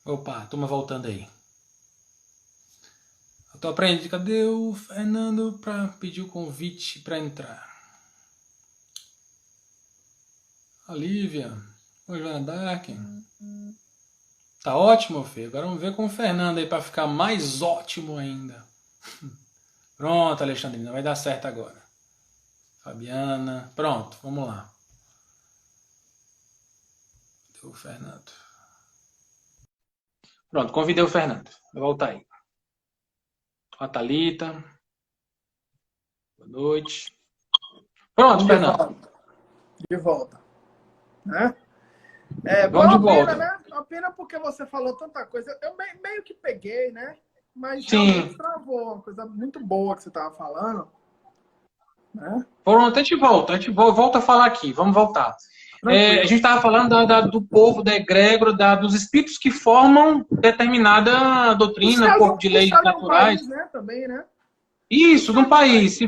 Opa, turma voltando aí. Eu tô aprendendo. Cadê o Fernando pra pedir o convite pra entrar? A Lívia. Oi, Joana Dark. Tá ótimo, Fê. Agora vamos ver com o Fernando aí pra ficar mais ótimo ainda. Pronto, Alexandrina. Vai dar certo agora. Fabiana. Pronto, vamos lá. Cadê o Fernando? Pronto, convidei o Fernando. Vai voltar aí. A Thalita. Boa noite. Pronto, Vamos de Fernando. volta, de volta, né? É, foi Vamos de uma pena, volta. né? Uma pena porque você falou tanta coisa. Eu meio que peguei, né? Mas realmente Sim. travou uma coisa muito boa que você estava falando, né? Pronto, a gente volta a falar aqui, vamos voltar. A Tranquilo. gente estava falando do povo, da egrégora, dos espíritos que formam determinada doutrina, corpo de O leis céu de um naturais. país, né? Também, né? O Isso, céu num de um país. país. Se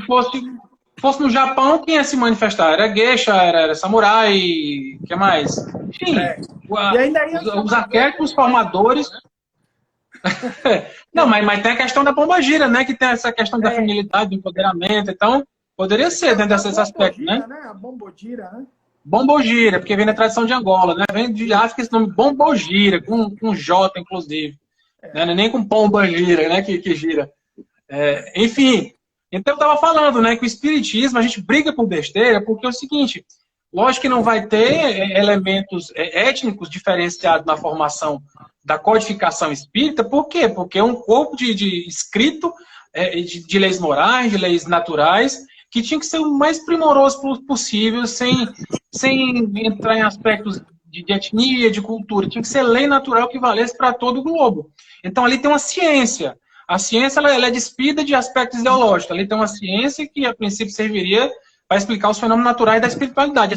fosse no Japão, quem ia se manifestar? Era geisha, era samurai, o que mais? Enfim, É. E ainda ia os chamar geisha arquétipos de pastor, formadores. né? Não, mas tem a questão da pombagira, né? Que tem essa questão da É. feminilidade, do empoderamento. Então, poderia Que ser dentro é a desse aspecto, né? bombogira, né? A bombogira, né? Bombogira, porque vem da tradição de Angola, né? Vem de África esse nome Bombogira, com J, inclusive. Né? Não é nem com Pombagira, né? Que gira. Enfim, então eu estava falando, né? Que o espiritismo, a gente briga por besteira, porque é o seguinte, lógico que não vai ter elementos étnicos diferenciados na formação da codificação espírita, por quê? Porque é um corpo de escrito de leis morais, de leis naturais, que tinha que ser o mais primoroso possível, sem entrar em aspectos de etnia, de cultura. Tinha que ser lei natural que valesse para todo o globo. Então ali tem uma ciência. A ciência ela é despida de aspectos ideológicos. Ali tem uma ciência que, a princípio, serviria para explicar os fenômenos naturais da espiritualidade,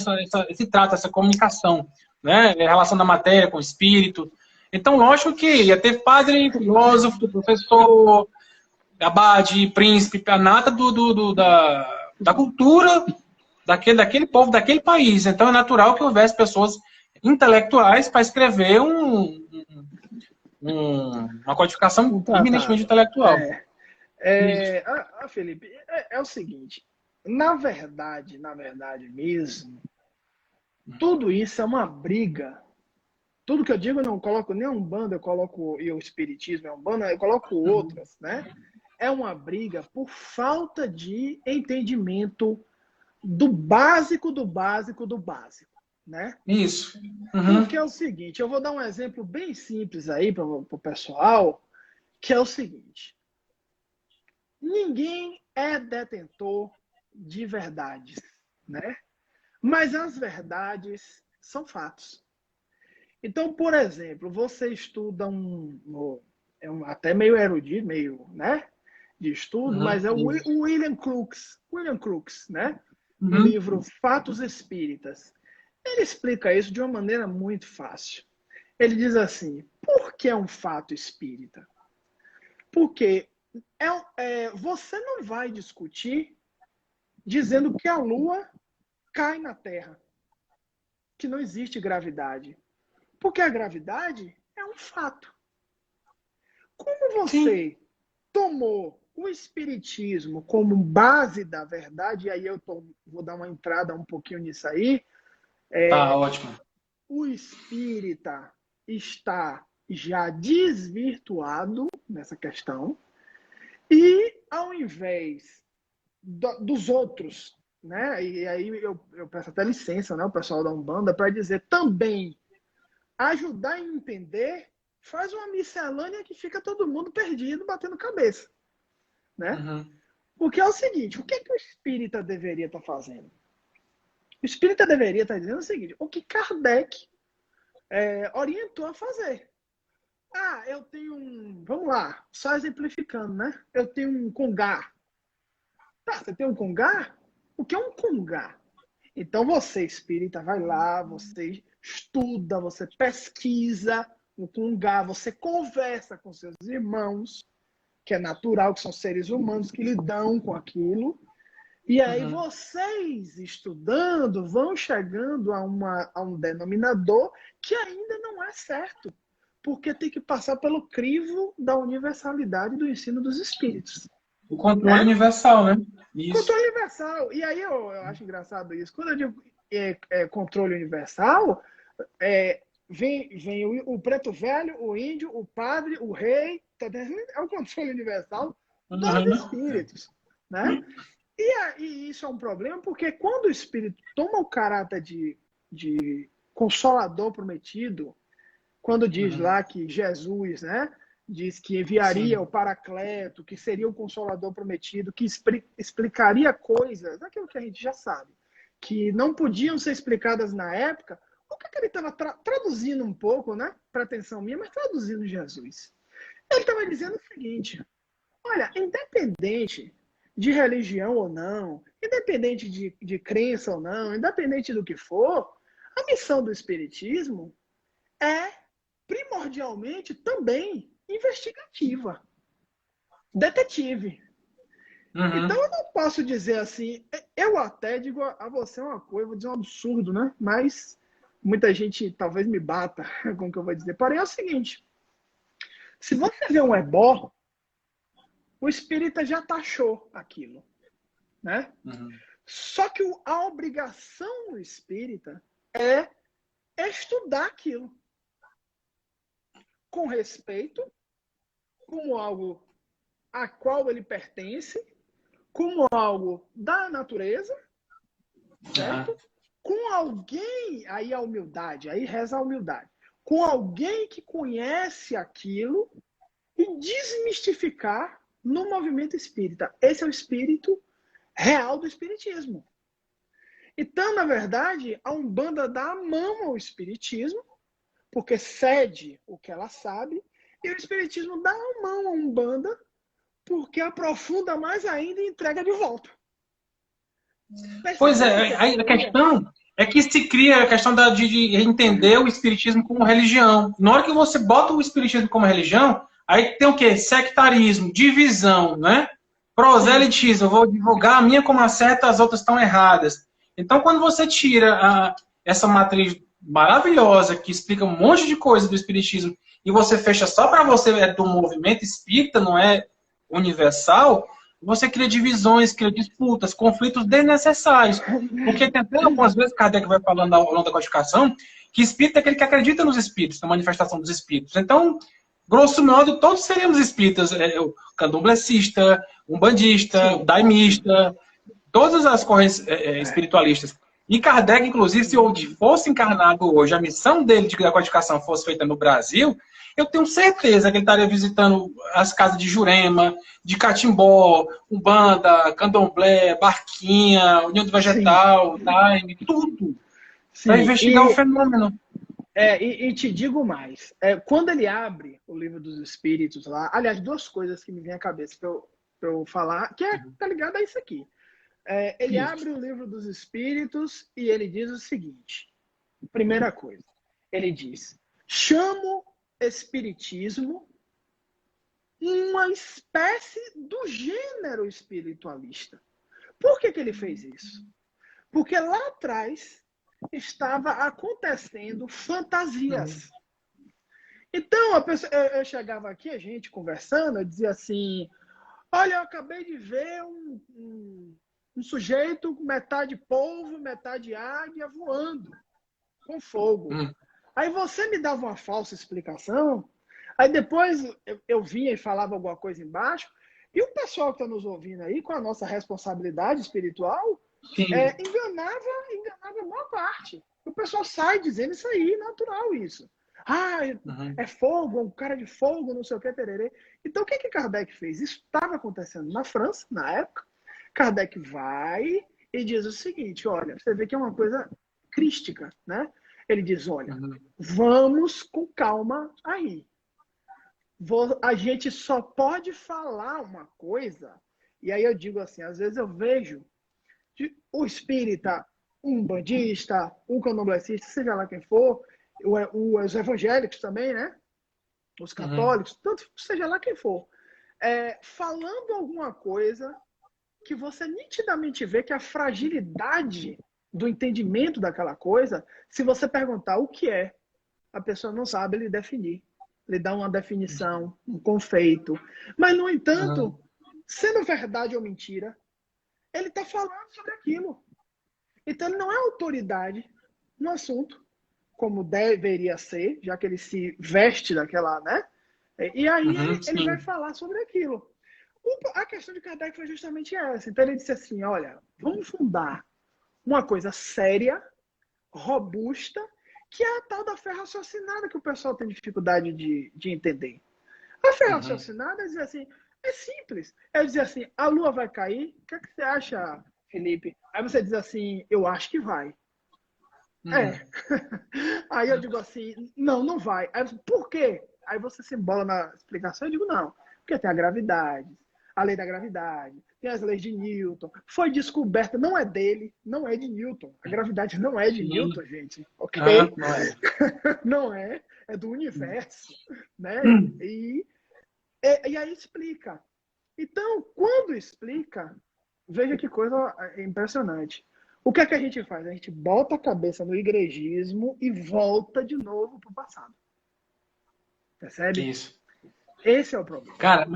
esse trato, essa comunicação, né? A relação da matéria com o espírito. Então, lógico que ia ter padre, filósofo, professor, abade, príncipe, nata da cultura daquele povo, daquele país. Então, é natural que houvesse pessoas intelectuais para escrever uma codificação Um eminentemente tratado. intelectual. É. Isso. Felipe, é o seguinte. Na verdade mesmo, tudo isso é uma briga. Tudo que eu digo, eu não coloco nem a Umbanda, eu coloco e o Espiritismo é Umbanda, eu coloco outras, né? É uma briga por falta de entendimento do básico, do básico, do básico, né? Isso. Porque Uhum. é o seguinte, eu vou dar um exemplo bem simples aí para o pessoal, que é o seguinte: ninguém é detentor de verdades, né? Mas as verdades são fatos. Então, por exemplo, você estuda até meio erudito, meio, né, de estudo, Uhum. mas é Isso. o William Crookes, né, no Uhum. livro Fatos Espíritas. Ele explica isso de uma maneira muito fácil. Ele diz assim: por que é um fato espírita? Porque você não vai discutir dizendo que a Lua cai na Terra, que não existe gravidade. Porque a gravidade é um fato. Como Sim. você tomou o espiritismo como base da verdade, e aí vou dar uma entrada um pouquinho nisso aí, Tá ótimo. o espírita está já desvirtuado nessa questão, e ao invés dos outros, né? E aí eu peço até licença, né, o pessoal da Umbanda, para dizer também ajudar a entender, faz uma miscelânea que fica todo mundo perdido, batendo cabeça, né? Uhum. Porque é o seguinte, o que, que o espírita deveria estar fazendo? O espírita deveria estar dizendo o seguinte, o que Kardec orientou a fazer. Ah, eu tenho vamos lá, só exemplificando, né? Eu tenho um congá. Tá, você tem um congá? O que é um congá? Então você, espírita, vai lá, você estuda, você pesquisa no congá, você conversa com seus irmãos, que é natural, que são seres humanos que lidam com aquilo. E aí Uhum. vocês, estudando, vão chegando a um denominador que ainda não é certo. porque tem que passar pelo crivo da universalidade do ensino dos espíritos. O controle universal, né? Isso. Controle universal. E aí eu acho engraçado isso. Quando eu digo controle universal, vem o preto velho, o índio, o padre, o rei. Tá entendendo? É o controle universal dos espíritos. Né? E isso é um problema, porque quando o espírito toma o caráter de consolador prometido, quando diz lá que Jesus, né, diz que enviaria o Paracleto, que seria o Consolador prometido, que explicaria coisas, aquilo que a gente já sabe, que não podiam ser explicadas na época, o que ele estava traduzindo um pouco, né, para atenção minha, mas traduzindo Jesus. Ele estava dizendo o seguinte, olha, independente de religião ou não, independente de crença ou não, independente do que for, a missão do Espiritismo é primordialmente também investigativa, detetive. Então eu não posso dizer assim, eu até digo a você uma coisa, vou dizer um absurdo, né? Mas muita gente talvez me bata com o que eu vou dizer. Porém é o seguinte, se você vê um ebó, o espírita já taxou aquilo, né? Só que a obrigação do espírita é estudar aquilo com respeito, como algo a qual ele pertence, como algo da natureza, certo? Com alguém, aí a humildade, aí reza a humildade, com alguém que conhece aquilo e desmistificar no movimento espírita. Esse é o espírito real do espiritismo. Então, na verdade, a Umbanda dá a mão ao espiritismo, porque cede o que ela sabe, e o espiritismo dá a mão à Umbanda, porque aprofunda mais ainda e entrega de volta. Pois é, a questão é que se cria a questão de entender o espiritismo como religião. Na hora que você bota o espiritismo como religião, aí tem o quê? Sectarismo, divisão, né? Proselitismo, eu vou divulgar a minha como a certa, as outras estão erradas. Então, quando você tira essa matriz maravilhosa que explica um monte de coisa do espiritismo e você fecha só para você do movimento espírita, não é universal, você cria divisões, cria disputas, conflitos desnecessários. Porque tem até algumas vezes Kardec vai falando ao longo da codificação que espírita é aquele que acredita nos espíritos, na manifestação dos espíritos. Então, grosso modo, todos seríamos espíritas. O candomblessista, umbandista, o daimista, todas as correntes espiritualistas. E Kardec, inclusive, se fosse encarnado hoje, a missão dele de codificação fosse feita no Brasil, eu tenho certeza que ele estaria visitando as casas de Jurema, de Catimbó, Umbanda, Candomblé, Barquinha, União do Vegetal, Daime, tudo. Para investigar o fenômeno. E te digo mais. Quando ele abre o Livro dos Espíritos lá, aliás, duas coisas que me vêm à cabeça para eu falar, que tá ligado a isso aqui. Ele abre o Livro dos Espíritos e ele diz o seguinte. Primeira coisa. Ele diz, chamo espiritismo uma espécie do gênero espiritualista. Por que ele fez isso? Porque lá atrás estava acontecendo fantasias. Então, eu chegava aqui, a gente conversando, eu dizia assim, olha, eu acabei de ver um sujeito com metade polvo, metade águia voando com fogo. Aí você me dava uma falsa explicação, aí depois eu vinha e falava alguma coisa embaixo, e o pessoal que está nos ouvindo aí, com a nossa responsabilidade espiritual, enganava a maior parte. O pessoal sai dizendo isso aí, natural isso. É fogo, é um cara de fogo, não sei o que, tererê. Então o que Kardec fez? Isso estava acontecendo na França, na época. Kardec vai e diz o seguinte, olha, você vê que é uma coisa crística, né? Ele diz, olha, vamos com calma aí. A gente só pode falar uma coisa, e aí eu digo assim, às vezes eu vejo o espírita, um bandista, um candomblessista, seja lá quem for, os evangélicos também, né? Os católicos, tanto seja lá quem for, falando alguma coisa que você nitidamente vê que a fragilidade do entendimento daquela coisa, se você perguntar o que é, a pessoa não sabe ele definir. lhe dá uma definição, um conceito. Mas, no entanto, sendo verdade ou mentira, ele está falando sobre aquilo. Então, ele não é autoridade no assunto, como deveria ser, já que ele se veste daquela, né? E aí ele vai falar sobre aquilo. A questão de Kardec foi justamente essa. Então, ele disse assim, olha, vamos fundar uma coisa séria, robusta, que é a tal da fé raciocinada que o pessoal tem dificuldade de entender. A fé raciocinada é dizer assim, é simples. É dizer assim, a lua vai cair, o que é que você acha, Felipe? Aí você diz assim, eu acho que vai. Aí eu digo assim, não vai. Aí você, por quê? Aí você se embola na explicação, eu digo, não, porque tem a gravidade, a lei da gravidade, tem as leis de Newton, foi descoberta, não é dele, não é de Newton. A gravidade não é de Newton, gente, ok? Não é. Não é, é do universo, né? E aí explica. Então, quando explica, veja que coisa impressionante. O que é que a gente faz? A gente bota a cabeça no igrejismo e volta de novo para o passado. Percebe? Isso. Esse é o problema. Cara,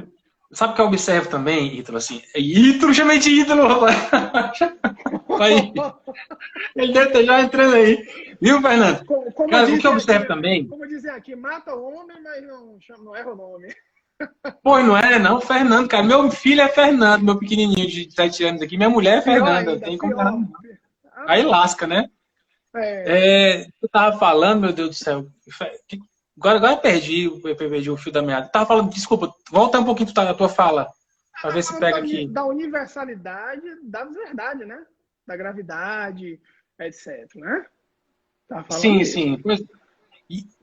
sabe o que eu observo também, Ítalo? Assim, Ítalo, chamei de Ítalo, rapaz. Aí. Ele deve estar já entrando aí. Viu, Fernando? Cara, o que eu observo também... Como dizem aqui, mata o homem, mas não erra o nome. Pois não é, não, Fernando, cara. Meu filho é Fernando, meu pequenininho de 7 anos aqui. Minha mulher é Fernanda. Tem como não. Aí lasca, né? Eu tava falando, meu Deus do céu. Agora eu perdi o fio da meada. Tava falando, desculpa, volta um pouquinho da tua fala. Pra ver se pega aqui. Da universalidade da verdade, né? Da gravidade, etc, né? Sim, sim.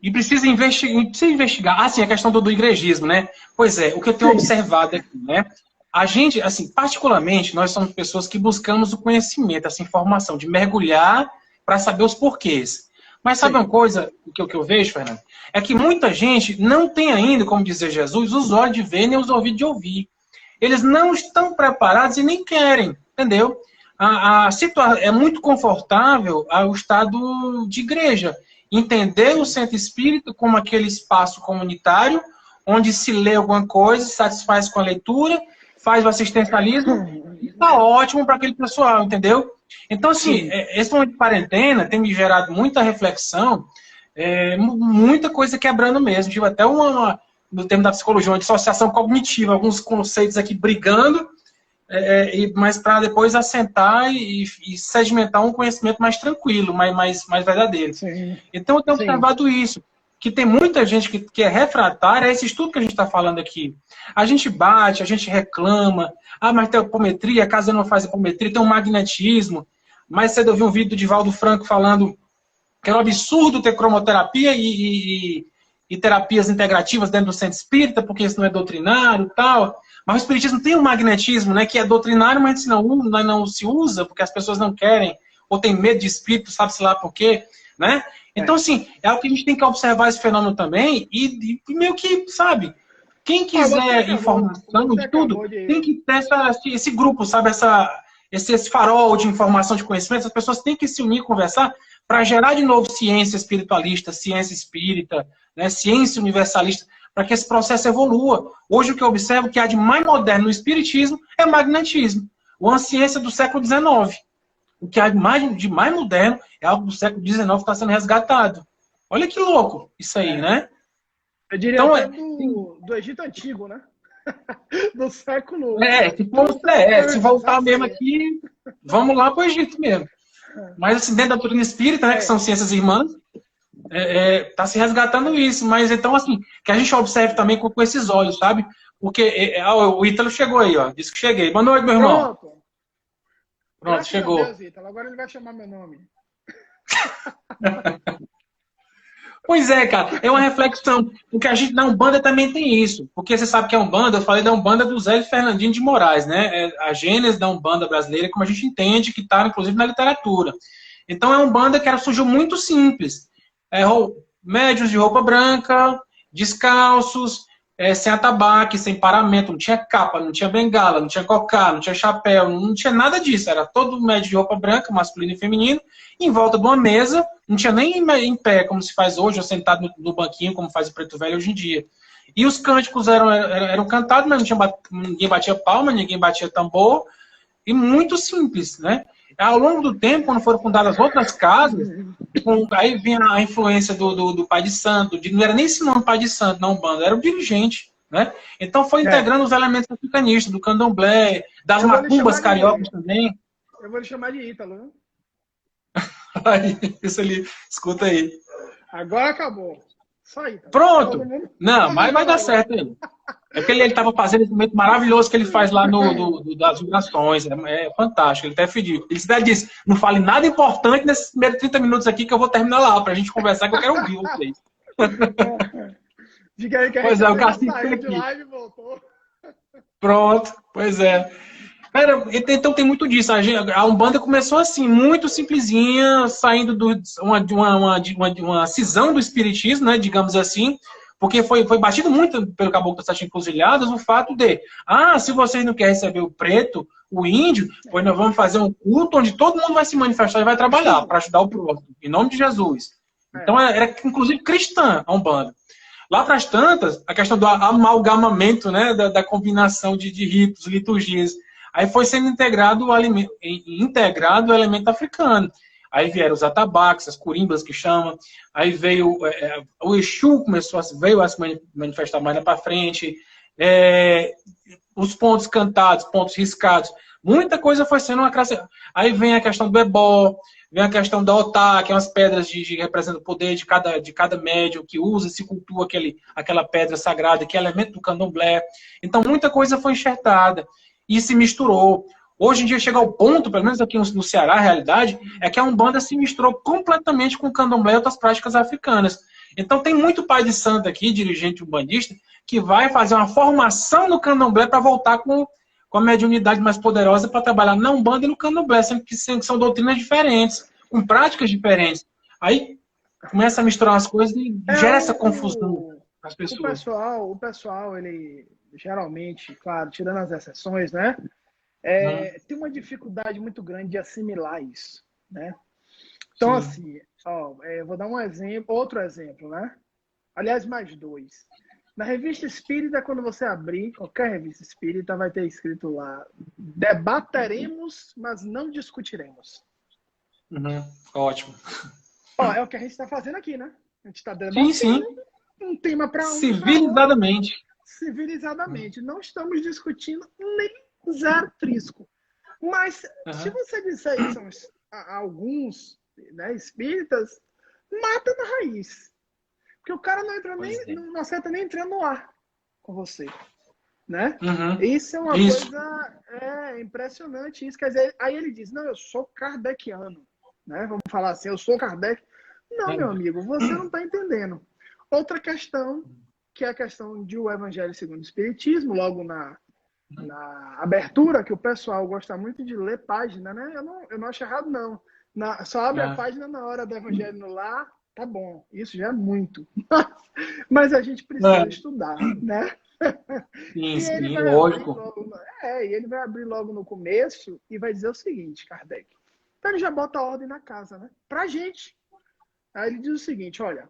E precisa investigar. Ah, sim, a questão do igrejismo, né? Pois é, o que eu tenho observado aqui, né? A gente, assim, particularmente, nós somos pessoas que buscamos o conhecimento, essa informação, de mergulhar para saber os porquês. Mas sabe uma coisa que eu vejo, Fernando? É que muita gente não tem ainda, como dizia Jesus, os olhos de ver nem os ouvidos de ouvir. Eles não estão preparados e nem querem, entendeu? É muito confortável o estado de igreja. Entender o centro espírita como aquele espaço comunitário, onde se lê alguma coisa, se satisfaz com a leitura, faz o assistencialismo, e está ótimo para aquele pessoal, entendeu? Então, assim, esse momento de quarentena tem me gerado muita reflexão, muita coisa quebrando mesmo. Tive até no termo da psicologia, uma dissociação cognitiva, alguns conceitos aqui brigando, mas para depois assentar e sedimentar um conhecimento mais tranquilo, mais verdadeiro. Sim. Então, eu tenho observado isso, que tem muita gente que é refratária a esse estudo que a gente está falando aqui. A gente bate, a gente reclama, mas tem apometria, a casa não faz apometria, tem um magnetismo. Mais cedo eu vi um vídeo do Divaldo Franco falando que é um absurdo ter cromoterapia e terapias integrativas dentro do centro espírita, porque isso não é doutrinário e tal. Mas o espiritismo tem um magnetismo, né, que é doutrinário, mas não se usa, porque as pessoas não querem, ou tem medo de espírito, sabe-se lá por quê, né? Então, assim, é algo que a gente tem que observar esse fenômeno também, e meio que, sabe, quem quiser informação de tudo, tem que ter esse grupo, sabe, esse farol de informação, de conhecimento, as pessoas têm que se unir, conversar, para gerar de novo ciência espiritualista, ciência espírita, né, ciência universalista, para que esse processo evolua. Hoje o que eu observo que há de mais moderno no espiritismo é o magnetismo, uma ciência do século XIX. O que há de mais moderno é algo do século XIX que está sendo resgatado. Olha que louco isso aí, né? Eu diria então, até do Egito Antigo, né? Do século... se voltar mesmo aqui, vamos lá para o Egito mesmo. Mas assim, dentro da doutrina espírita, né, que são ciências irmãs, está se resgatando isso. Mas então, assim, que a gente observe também com esses olhos, sabe? Porque o Ítalo chegou aí, ó. Disse que cheguei. Boa noite, meu irmão. Pronto, chegou. Deus, Ítalo. Agora ele vai chamar meu nome. Pois é, cara. É uma reflexão. Porque a gente na Umbanda também tem isso. Porque você sabe que a Umbanda, eu falei da Umbanda do Zé Fernandinho de Moraes, né? A gênese da Umbanda brasileira, como a gente entende, que está, inclusive, na literatura. Então, é uma Umbanda que surgiu muito simples. Médios de roupa branca, descalços, sem atabaque, sem paramento, não tinha capa, não tinha bengala, não tinha cocá, não tinha chapéu, não tinha nada disso. Era todo médio de roupa branca, masculino e feminino, em volta de uma mesa, não tinha nem em pé, como se faz hoje, ou sentado no banquinho, como faz o Preto Velho hoje em dia. E os cânticos eram cantados, mas não tinha, ninguém batia palma, ninguém batia tambor, e muito simples, né? Ao longo do tempo, quando foram fundadas outras casas, aí vinha a influência do pai de santo, não era nem esse nome pai de santo na Umbanda, era o dirigente, né? Então foi integrando os elementos africanistas, do candomblé, das macumbas cariocas também. Eu vou lhe chamar de Ítalo, né? Aí, isso ali, escuta aí. Agora acabou. Só Ítalo. Pronto! Não, mas vai dar certo aí. É porque ele estava fazendo esse momento maravilhoso que ele faz lá das vibrações. É fantástico. Ele até pediu. Ele disse: não fale nada importante nesses primeiros 30 minutos aqui que eu vou terminar lá para a gente conversar, que eu quero ouvir vocês. Diga aí que a gente o Cacique saiu de live e voltou. Pronto, pois é. Cara, então tem muito disso. A Umbanda começou assim, muito simplesinha, saindo de uma cisão do espiritismo, né, digamos assim, porque foi batido muito pelo Caboclo das Sete Encruzilhadas o fato de, se vocês não querem receber o preto, o índio, pois nós vamos fazer um culto onde todo mundo vai se manifestar e vai trabalhar para ajudar o próximo, em nome de Jesus. Então era inclusive cristã a Umbanda. Lá para as tantas, a questão do amalgamamento, né, da combinação de ritos, liturgias, aí foi sendo integrado o elemento africano. Aí vieram os atabaques, as curimbas que chamam, aí veio o Exu veio a se manifestar mais para frente, os pontos cantados, pontos riscados, muita coisa foi sendo acrescentada. Aí vem a questão do ebó, vem a questão da otá, que é umas pedras que representam o poder de cada médium que usa, se cultua aquela pedra sagrada, que é elemento do candomblé. Então, muita coisa foi enxertada e se misturou. Hoje em dia, chega ao ponto, pelo menos aqui no Ceará, a realidade é que a Umbanda se misturou completamente com o candomblé e outras práticas africanas. Então, tem muito pai de santo aqui, dirigente umbandista, que vai fazer uma formação no candomblé para voltar com a mediunidade mais poderosa para trabalhar na Umbanda e no candomblé, sendo que são doutrinas diferentes, com práticas diferentes. Aí começa a misturar as coisas e gera essa confusão nas pessoas. O pessoal, ele geralmente, claro, tirando as exceções, né? Tem uma dificuldade muito grande de assimilar isso, né? Então, assim, eu vou dar outro exemplo, né? Aliás, mais dois. Na revista espírita, quando você abrir qualquer revista espírita, vai ter escrito lá: debateremos, mas não discutiremos. Ótimo. É o que a gente está fazendo aqui, né? A gente está debatendo um tema para um. Civilizadamente. Civilizadamente. Não estamos discutindo nem zero trisco. Mas, se você disser isso a alguns, né, espíritas, mata na raiz. Porque o cara não entra não acerta nem entrando no ar com você, né? Isso é uma coisa impressionante. Isso quer dizer, aí ele diz: não, eu sou kardeciano, né? Vamos falar assim, eu sou Kardec. Não, meu amigo, você não está entendendo. Outra questão, que é a questão de o Evangelho segundo o Espiritismo, logo na abertura, que o pessoal gosta muito de ler página, né? Eu não acho errado, não. Só abre a página na hora do Evangelho no Lar. Tá bom, isso já é muito. Mas a gente precisa estudar, né? Sim, lógico. E ele vai abrir logo no começo e vai dizer o seguinte, Kardec. Então ele já bota a ordem na casa, né? Pra gente. Aí ele diz o seguinte: olha,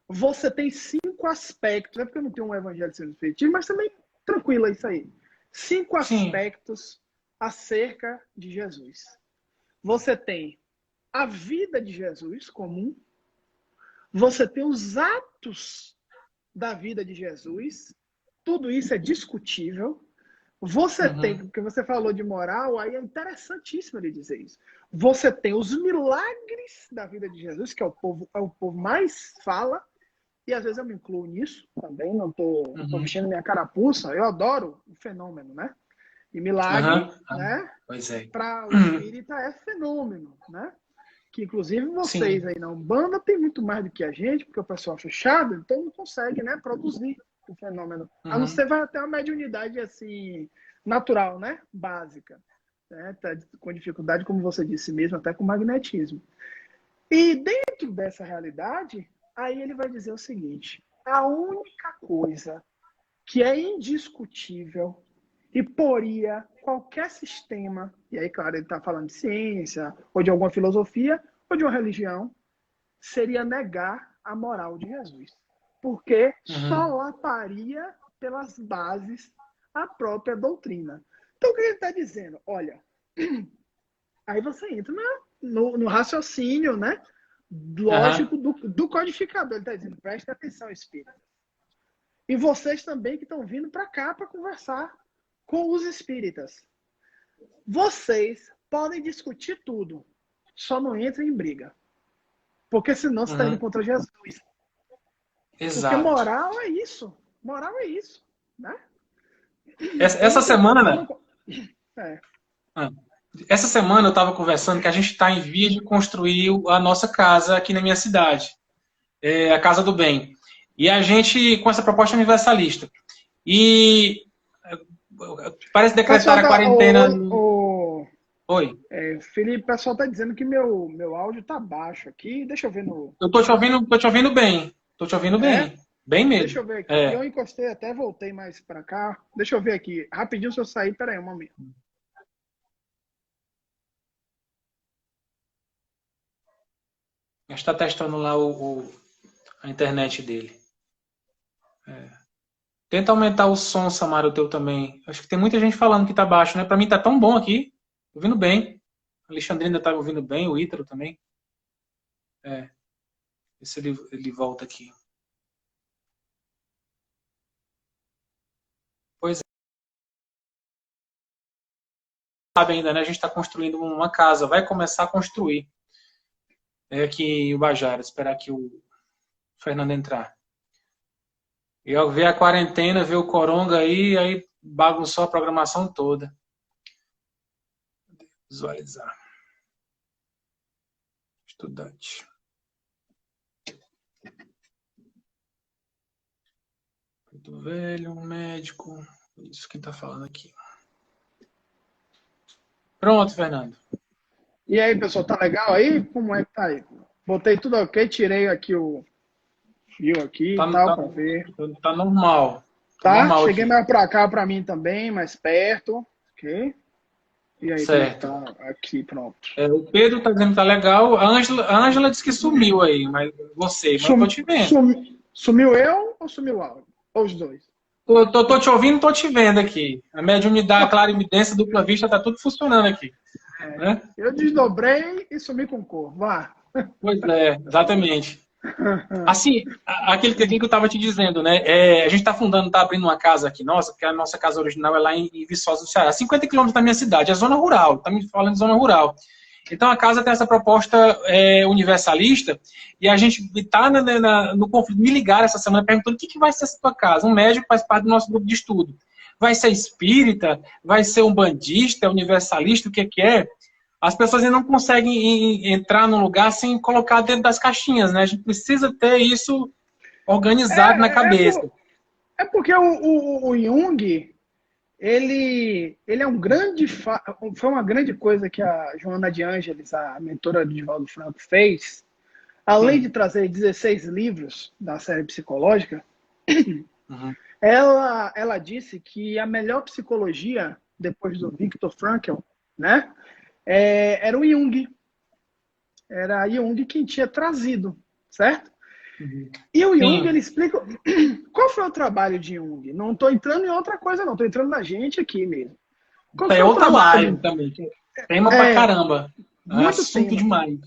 você tem 5 aspectos, é porque eu não tenho um evangelho sendo efetivo, mas também tranquilo é isso aí. 5 aspectos acerca de Jesus. Você tem a vida de Jesus comum, você tem os atos da vida de Jesus, tudo isso é discutível. Você tem, porque você falou de moral, aí é interessantíssimo ele dizer isso. Você tem os milagres da vida de Jesus, que é o povo mais fala, e às vezes eu me incluo nisso também, não tô vestindo minha carapuça, eu adoro o fenômeno, né? E milagre, né? Para o espírita é fenômeno, né? Que inclusive vocês aí na Umbanda tem muito mais do que a gente, porque o pessoal é fechado, então não consegue, né, produzir o fenômeno. A não ser vai até uma mediunidade assim, natural, né? Básica. Né? Tá com dificuldade, como você disse mesmo, até com magnetismo. E dentro dessa realidade, aí ele vai dizer o seguinte: a única coisa que é indiscutível e poria qualquer sistema, e aí, claro, ele está falando de ciência ou de alguma filosofia, ou de uma religião, seria negar a moral de Jesus. Porque solaparia pelas bases a própria doutrina. Então, o que ele está dizendo? Olha, aí você entra no raciocínio, né, lógico do codificador. Ele está dizendo, preste atenção, espírito. E vocês também que estão vindo para cá para conversar com os espíritas. Vocês podem discutir tudo, só não entrem em briga. Porque senão você está indo contra Jesus. Exato. Porque moral é isso. Moral é isso. Né? Essa semana, essa semana eu estava conversando que a gente está em via de construir a nossa casa aqui na minha cidade. A Casa do Bem. E a gente, com essa proposta universalista. E parece decretar a quarentena... Oi. Felipe, o pessoal está dizendo que meu áudio está baixo aqui. Deixa eu ver no... Eu tô te ouvindo bem. Tô te ouvindo bem. Bem mesmo. Deixa eu ver aqui. Eu encostei, até voltei mais para cá. Deixa eu ver aqui. Rapidinho, se eu sair. Peraí, um momento. A gente está testando lá a internet dele. Tenta aumentar o som, Samara, o teu também. Acho que tem muita gente falando que tá baixo, né? Para mim tá tão bom aqui. Tô ouvindo bem. A Alexandrina tá ouvindo bem, o Ítalo também. Vê se ele volta aqui. Pois é. Sabe ainda, né? A gente está construindo uma casa. Vai começar a construir. Aqui em Ubajara. Esperar aqui o Fernando entrar. E ao ver a quarentena, ver o coronga aí bagunçou a programação toda. Visualizar. Estudante. Muito velho, médico. Isso que tá falando aqui. Pronto, Fernando. E aí, pessoal, tá legal aí? Como é que tá aí? Botei tudo ok, tirei aqui o fio aqui e tal, pra ver. Tá normal. Tá? Normal Cheguei aqui. mais pra cá, pra mim também, mais perto. Ok? E aí, certo. Tá aqui, pronto. O Pedro tá dizendo que tá legal. A Ângela disse que sumiu aí, mas mas eu tô te vendo. Sumiu eu ou sumiu o áudio? Ou os dois? Tô te ouvindo, tô te vendo aqui. A mediunidade, a clarividência, dupla vista, tá tudo funcionando aqui. Né? Eu desdobrei e sumi com cor. Vá. Pois é, exatamente. Assim, aquilo que eu estava te dizendo, né? A gente está abrindo uma casa aqui, nossa, porque a nossa casa original é lá em Viçosa do Ceará, 50 quilômetros da minha cidade, é zona rural, está me falando de zona rural. Então a casa tem essa proposta universalista, e a gente está no conflito. Me ligaram essa semana perguntando o que vai ser essa tua casa. Um médico faz parte do nosso grupo de estudo. Vai ser espírita? Vai ser um bandista, universalista? O que é? As pessoas ainda não conseguem entrar num lugar sem colocar dentro das caixinhas, né? A gente precisa ter isso organizado na cabeça. Porque o Jung, ele é um grande... Foi uma grande coisa que a Joana de Ângeles, a mentora de Divaldo Franco, fez. Além de trazer 16 livros da série psicológica, ela disse que a melhor psicologia, depois do Viktor Frankl, né? Era o Jung. Era Jung quem tinha trazido, certo? E o Jung, ele explica... Qual foi o trabalho de Jung? Não estou entrando em outra coisa, não. Estou entrando na gente aqui mesmo. Tem outra live também. Tema pra caramba. Muito assunto demais.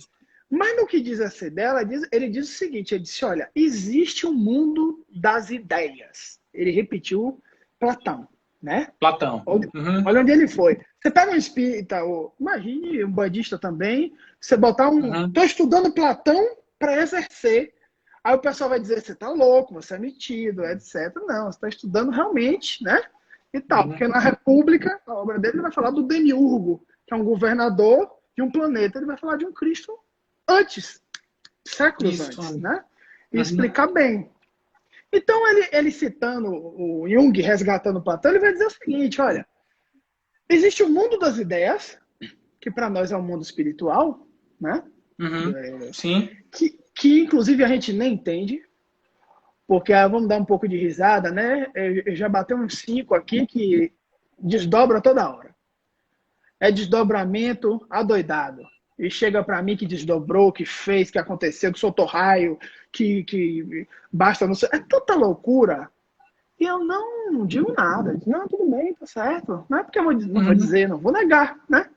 Mas no que diz essa dela, ele diz o seguinte, ele disse, olha, existe um mundo das ideias. Ele repetiu Platão, né? Platão. Olha onde ele foi. Você pega um espírita, ou imagine um budista também, você botar Estou estudando Platão para exercer. Aí o pessoal vai dizer, você tá louco, você é metido, etc. Não, você está estudando realmente, né? E tal. Porque na República, a obra dele vai falar do Demiurgo, que é um governador de um planeta. Ele vai falar de um Cristo antes, séculos antes, né? E explicar bem. Então, ele citando o Jung, resgatando Platão, ele vai dizer o seguinte, olha, existe o mundo das ideias, que para nós é um mundo espiritual, né? Sim. Que inclusive a gente nem entende, porque vamos dar um pouco de risada, né? Eu já bateu uns 5 aqui que desdobra toda hora. É desdobramento adoidado. e chega para mim que desdobrou, que fez, que aconteceu, que soltou raio, que basta não sei. É tanta loucura. E eu não digo nada. Não, tudo bem, tá certo. Não é porque eu não vou dizer, não vou negar, né?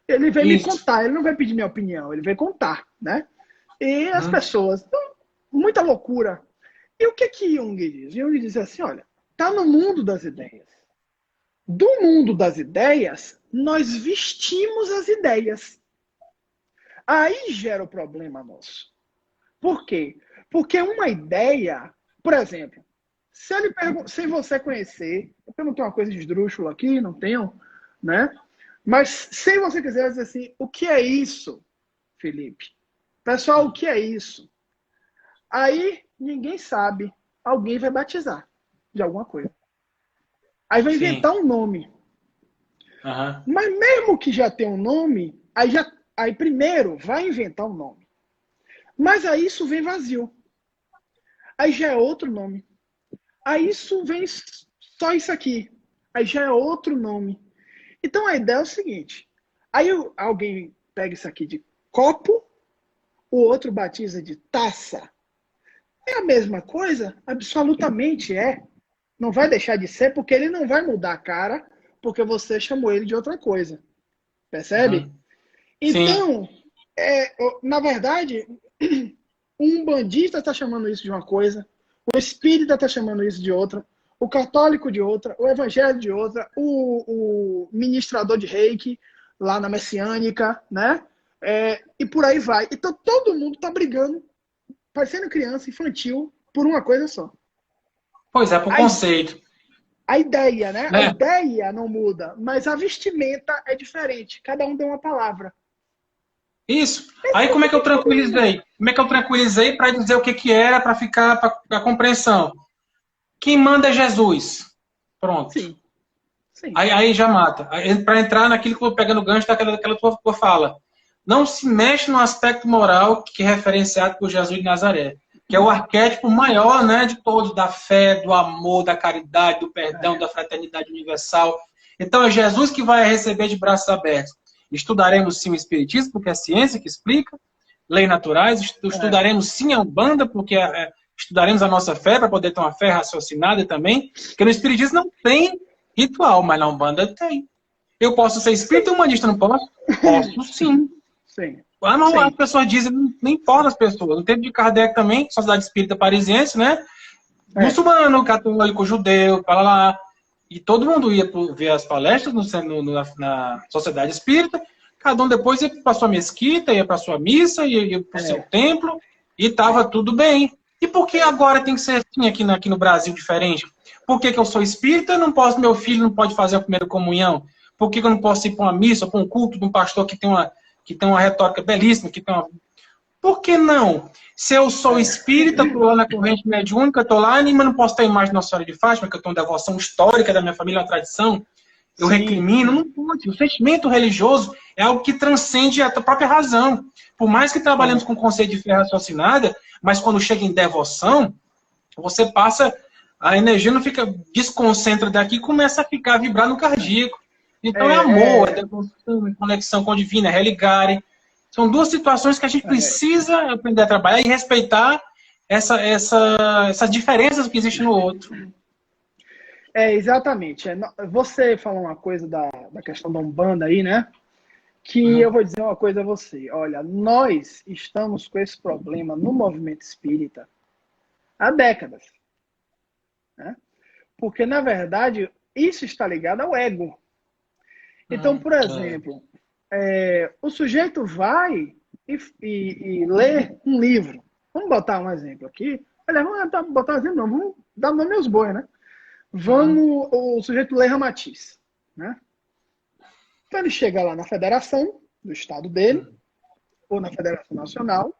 Ele veio me Isso. contar, ele não vai pedir minha opinião, ele veio contar, né? E as Uhum. pessoas, muita loucura. E o que Jung diz? Jung diz assim, olha, tá no mundo das ideias. Do mundo das ideias, nós vestimos as ideias. Aí gera o problema nosso. Por quê? Porque uma ideia, por exemplo, se você conhecer, eu não tenho uma coisa esdrúxula aqui, não tenho, né? Mas se você quiser dizer assim, o que é isso, Felipe? Pessoal, o que é isso? Aí ninguém sabe. Alguém vai batizar de alguma coisa. Aí vai Sim. inventar um nome. Uhum. Mas mesmo que já tenha um nome, aí primeiro vai inventar um nome. Mas aí isso vem vazio. Aí já é outro nome. Aí isso vem só isso aqui. Aí já é outro nome. Então a ideia é o seguinte. Aí alguém pega isso aqui de copo, o outro batiza de taça. É a mesma coisa? Absolutamente é. Não vai deixar de ser, porque ele não vai mudar a cara, porque você chamou ele de outra coisa. Percebe? Uhum. Sim. Então, na verdade, um bandista está chamando isso de uma coisa, o espírita está chamando isso de outra, o católico de outra, o evangélico de outra, o ministrador de reiki, lá na messiânica, né? E por aí vai. Então todo mundo está brigando, parecendo criança, infantil, por uma coisa só. Pois é, por A, conceito. a ideia, né? A Né? ideia não muda, mas a vestimenta é diferente. Cada um deu uma palavra. Isso. Esse Aí é o como é que eu grande problema. tranquilizei? Como é que eu tranquilizei para dizer o que que era, para ficar para a compreensão? Quem manda é Jesus. Pronto. Sim, sim. Aí já mata. Para entrar naquilo que eu vou pegando o gancho daquela tua fala. Não se mexe no aspecto moral que é referenciado por Jesus de Nazaré, que é o arquétipo maior, né, de todos, da fé, do amor, da caridade, do perdão, da fraternidade universal. Então é Jesus que vai receber de braços abertos. Estudaremos sim o Espiritismo, porque é a ciência que explica, leis naturais, estudaremos sim a Umbanda, porque estudaremos a nossa fé para poder ter uma fé raciocinada também, porque no Espiritismo não tem ritual, mas na Umbanda tem. Eu posso ser espírita e Sim, humanista, não posso? Posso sim. sim, Ah, não, as sim. pessoas dizem, não importa as pessoas. No tempo de Kardec também, Sociedade Espírita Parisiense, né? É, Muçulmano, católico, judeu, para lá. E todo mundo ia ver as palestras na Sociedade Espírita. Cada um depois ia para sua mesquita, ia para sua missa, ia para o seu é. templo, e estava tudo bem. E por que agora tem que ser assim aqui no Brasil diferente? Por que eu sou espírita, meu filho não pode fazer a primeira comunhão? Por que eu não posso ir para uma missa, para um culto de um pastor que tem uma retórica belíssima, Por que não? Se eu sou espírita, estou lá na corrente mediúnica, estou lá, mas não posso ter a imagem de Nossa Senhora de Fátima, que eu tenho uma devoção histórica da minha família, uma tradição, eu Sim, recrimino, sim, não pode. O sentimento religioso é algo que transcende a própria razão. Por mais que trabalhemos é, com o conceito de fé raciocinada, mas quando chega em devoção, você passa, a energia não fica, desconcentra daqui e começa a ficar, a vibrar no cardíaco. Então é amor, é é, devoção, é conexão com o divino, é religare. São duas situações que a gente é, precisa aprender a trabalhar e respeitar essas diferenças que existem no outro. exatamente. Você falou uma coisa da questão da Umbanda aí, né? Que eu Uhum. vou dizer uma coisa a você. Olha, nós estamos com esse problema no movimento espírita há décadas, né? Porque, na verdade, isso está ligado ao ego. Então, por É. exemplo, o sujeito vai e lê um livro. Vamos botar um exemplo aqui. Aliás, vamos botar um exemplo, não, vamos dar nome aos bois, né? Uhum. O sujeito lê Ramatiz, né? Então ele chega lá na federação do estado dele, ou na federação nacional,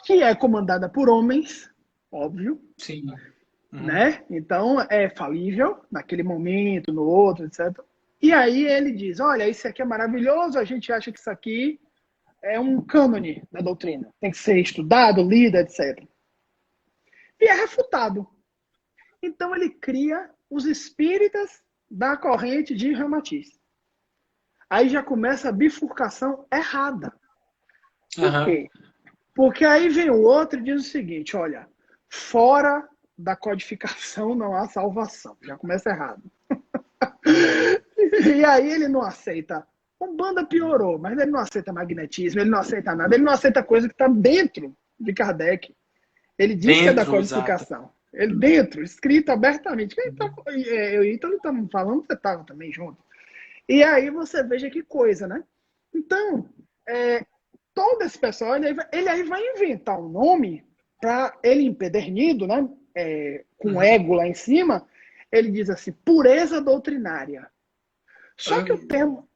que é comandada por homens, óbvio, Sim. Uhum. né? Então é falível naquele momento, no outro, etc. E aí ele diz, olha, isso aqui é maravilhoso, a gente acha que isso aqui é um cânone da doutrina. Tem que ser estudado, lido, etc. E é refutado. Então ele cria os espíritas da corrente de Ramatiz. Aí já começa a bifurcação errada. Por quê? Porque aí vem o outro e diz o seguinte, olha, fora da codificação não há salvação. Já começa errado. E aí ele não aceita. Umbanda piorou, mas ele não aceita magnetismo, ele não aceita nada, ele não aceita coisa que está dentro de Kardec. Ele diz que é da codificação. Exato. Ele dentro, escrito abertamente. Eu e Ítalo estamos falando, você estava também junto. E aí você veja que coisa, né? Então, todo esse pessoal, ele aí vai inventar um nome para ele empedernido, né? Com ego lá em cima, ele diz assim, pureza doutrinária. Só que o termo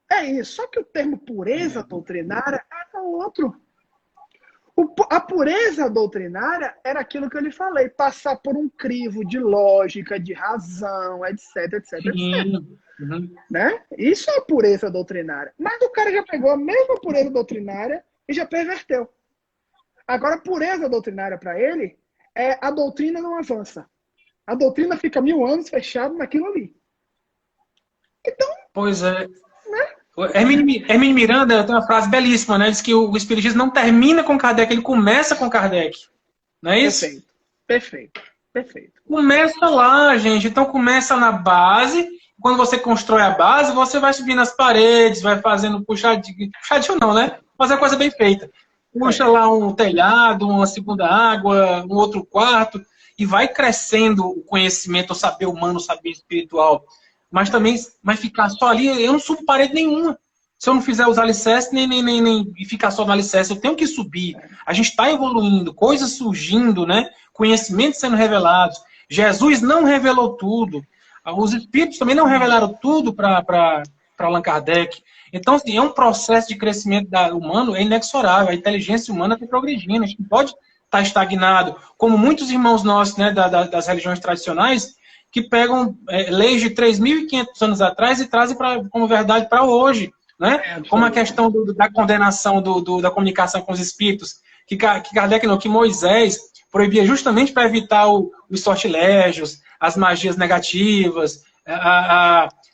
só que o termo pureza doutrinária era outro. A pureza doutrinária era aquilo que eu lhe falei, passar por um crivo de lógica, de razão, etc, etc, etc. Né? Isso é pureza doutrinária. Mas o cara já pegou a mesma pureza doutrinária e já perverteu. Agora, pureza doutrinária para ele é a doutrina não avança. A doutrina fica 1000 anos fechada naquilo ali. Então... Pois é. Hermínio Miranda tem uma frase belíssima, né? Diz que o Espiritismo não termina com Kardec, ele começa com Kardec. Não é isso? Perfeito. Começa lá, gente. Então começa na base. Quando você constrói a base, você vai subindo as paredes, vai fazendo puxadinho não, né? Fazer a coisa bem feita. Puxa lá um telhado, uma segunda água, um outro quarto, e vai crescendo o conhecimento, o saber humano, o saber espiritual. Mas também vai ficar só ali, eu não subo parede nenhuma. Se eu não fizer os alicerces, nem ficar só no alicerce, eu tenho que subir. A gente está evoluindo, coisas surgindo, né? Conhecimentos sendo revelados. Jesus não revelou tudo. Os espíritos também não revelaram tudo para Allan Kardec. Então, assim, é um processo de crescimento humano, é inexorável. A inteligência humana está progredindo. A gente não pode estar estagnado. Como muitos irmãos nossos, né, das religiões tradicionais, que pegam leis de 3.500 anos atrás e trazem como verdade para hoje. Né? Como a questão da condenação da comunicação com os espíritos, que Kardec não, que Moisés proibia justamente para evitar os sortilégios, as magias negativas,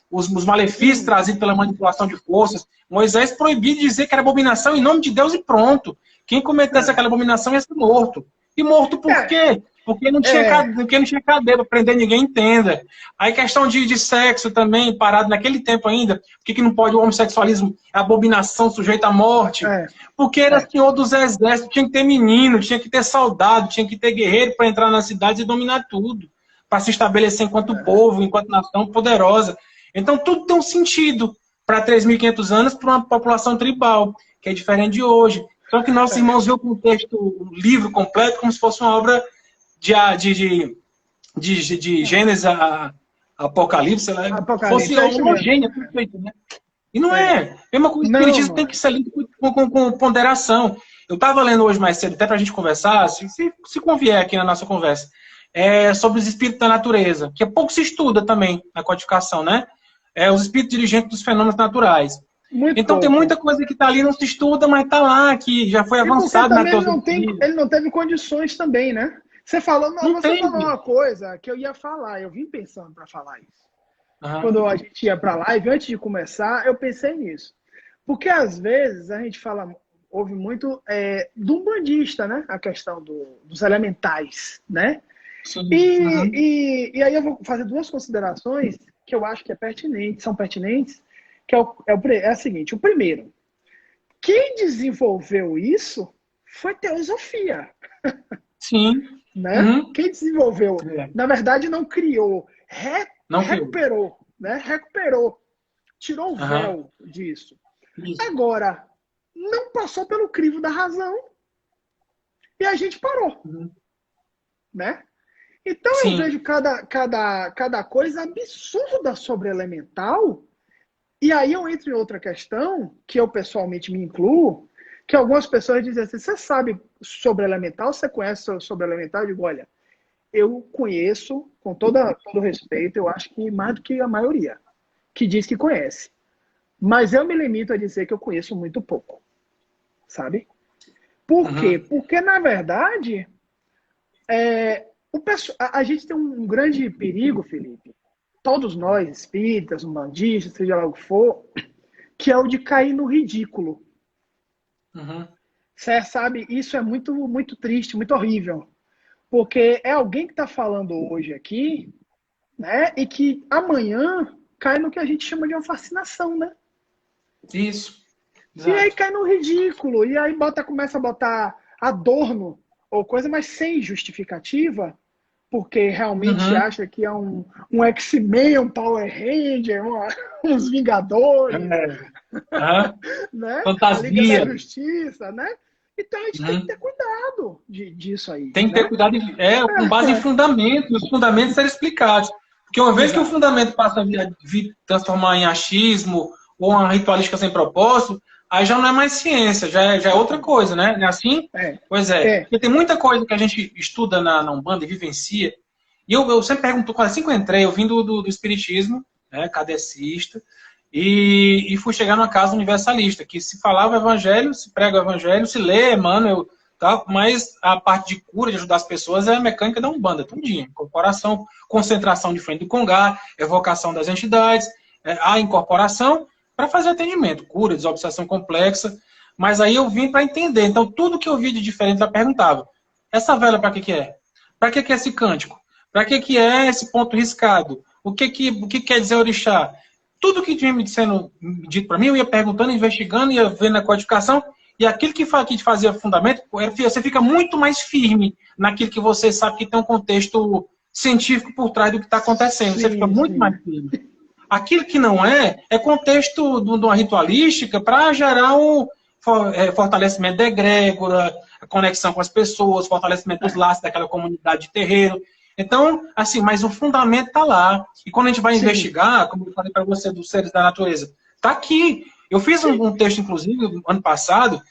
os malefícios trazidos pela manipulação de forças. Moisés proibia de dizer que era abominação em nome de Deus e pronto. Quem cometesse aquela abominação ia ser morto. E morto por quê? Porque não tinha cadeia para prender ninguém, entenda. Aí questão de sexo também, parado naquele tempo ainda. Por que não pode o homossexualismo, a abominação sujeita à morte? Porque era senhor dos exércitos, tinha que ter menino, tinha que ter soldado, tinha que ter guerreiro para entrar nas cidades e dominar tudo. Para se estabelecer enquanto povo, enquanto nação poderosa. Então tudo tem um sentido para 3.500 anos para uma população tribal, que é diferente de hoje. Só que nossos irmãos viram o texto, o livro completo, como se fosse uma obra de Gênesis a Apocalipse, fosse homogênea, perfeito, né? E não é. Mesmo com o Espiritismo tem que ser lido com ponderação. Eu estava lendo hoje mais cedo, até para a gente conversar, se convier aqui na nossa conversa, sobre os espíritos da natureza, que pouco se estuda também na codificação, né? Os espíritos dirigentes dos fenômenos naturais. Então tem muita coisa que está ali, não se estuda, mas está lá, que já foi avançado na teosofia. Ele não teve condições também, né? Você falou uma coisa que eu ia falar, eu vim pensando para falar isso. Quando a gente ia para a live, antes de começar, eu pensei nisso. Porque às vezes a gente ouve muito do umbandista, né? A questão dos elementais, né? Sim. E aí eu vou fazer duas considerações que eu acho que são pertinentes, que é a seguinte: o primeiro, quem desenvolveu isso foi teosofia. Sim. Né? Quem desenvolveu, na verdade, não criou, recuperou, né? Recuperou, tirou o véu disso. Isso. Agora, não passou pelo crivo da razão e a gente parou. Né? Então eu vejo cada coisa absurda sobre elemental, e aí eu entro em outra questão, que eu pessoalmente me incluo, que algumas pessoas dizem assim: você sabe sobre elemental? Você conhece sobre elemental? Eu digo: olha, eu conheço, com todo respeito, eu acho que mais do que a maioria, que diz que conhece. Mas eu me limito a dizer que eu conheço muito pouco. Sabe? Por quê? Porque, na verdade, a gente tem um grande perigo, Felipe, todos nós, espíritas, umbandistas, seja lá o que for, que é o de cair no ridículo. Você sabe, isso é muito, muito triste, muito horrível. Porque é alguém que está falando hoje aqui, né? E que amanhã cai no que a gente chama de uma fascinação, né? Isso. E aí Exato. cai no ridículo. E aí começa a botar adorno ou coisa, mas sem justificativa, porque realmente Uhum. acha que é um X-Men, um Power Ranger, uns Vingadores, É. Aham. né? A Liga da Fantasia. Justiça, né? Então a gente tem que ter Uhum. cuidado disso aí, Tem que ter né? cuidado, com base em fundamentos, os fundamentos serem explicados. Porque uma vez que o Exato. fundamento passa a transformar em achismo ou uma ritualística sem propósito, aí já não é mais ciência, já é outra coisa, né? Não é assim? É, Pois é. é. Porque tem muita coisa que a gente estuda na Umbanda e vivencia. E eu sempre pergunto, quando assim que eu entrei, eu vim do Espiritismo, né, kardecista, e fui chegar numa casa universalista, que se falava o evangelho, se prega o evangelho, se lê Emmanuel, tá? Mas a parte de cura, de ajudar as pessoas, é a mecânica da Umbanda, tudinho. Incorporação, concentração de frente do Congá, evocação das entidades, a incorporação para fazer atendimento, cura, desobsessão complexa. Mas aí eu vim para entender. Então, tudo que eu vi de diferente, ela perguntava, essa vela para que é? Para que é esse cântico? Para que é esse ponto riscado? O que quer dizer orixá? Tudo que tinha me sendo dito para mim, eu ia perguntando, investigando, ia vendo a codificação, e aquilo que fazia fundamento, você fica muito mais firme naquilo que você sabe que tem um contexto científico por trás do que está acontecendo. Você fica Sim, muito mais sim. firme. Aquilo que não é contexto de uma ritualística para gerar um fortalecimento da egrégora, a conexão com as pessoas, fortalecimento dos É, laços daquela comunidade de terreiro. Então, assim, mas o fundamento está lá. E quando a gente vai sim, investigar, como eu falei para você, dos seres da natureza, está aqui. Eu fiz sim. um texto, inclusive, ano passado,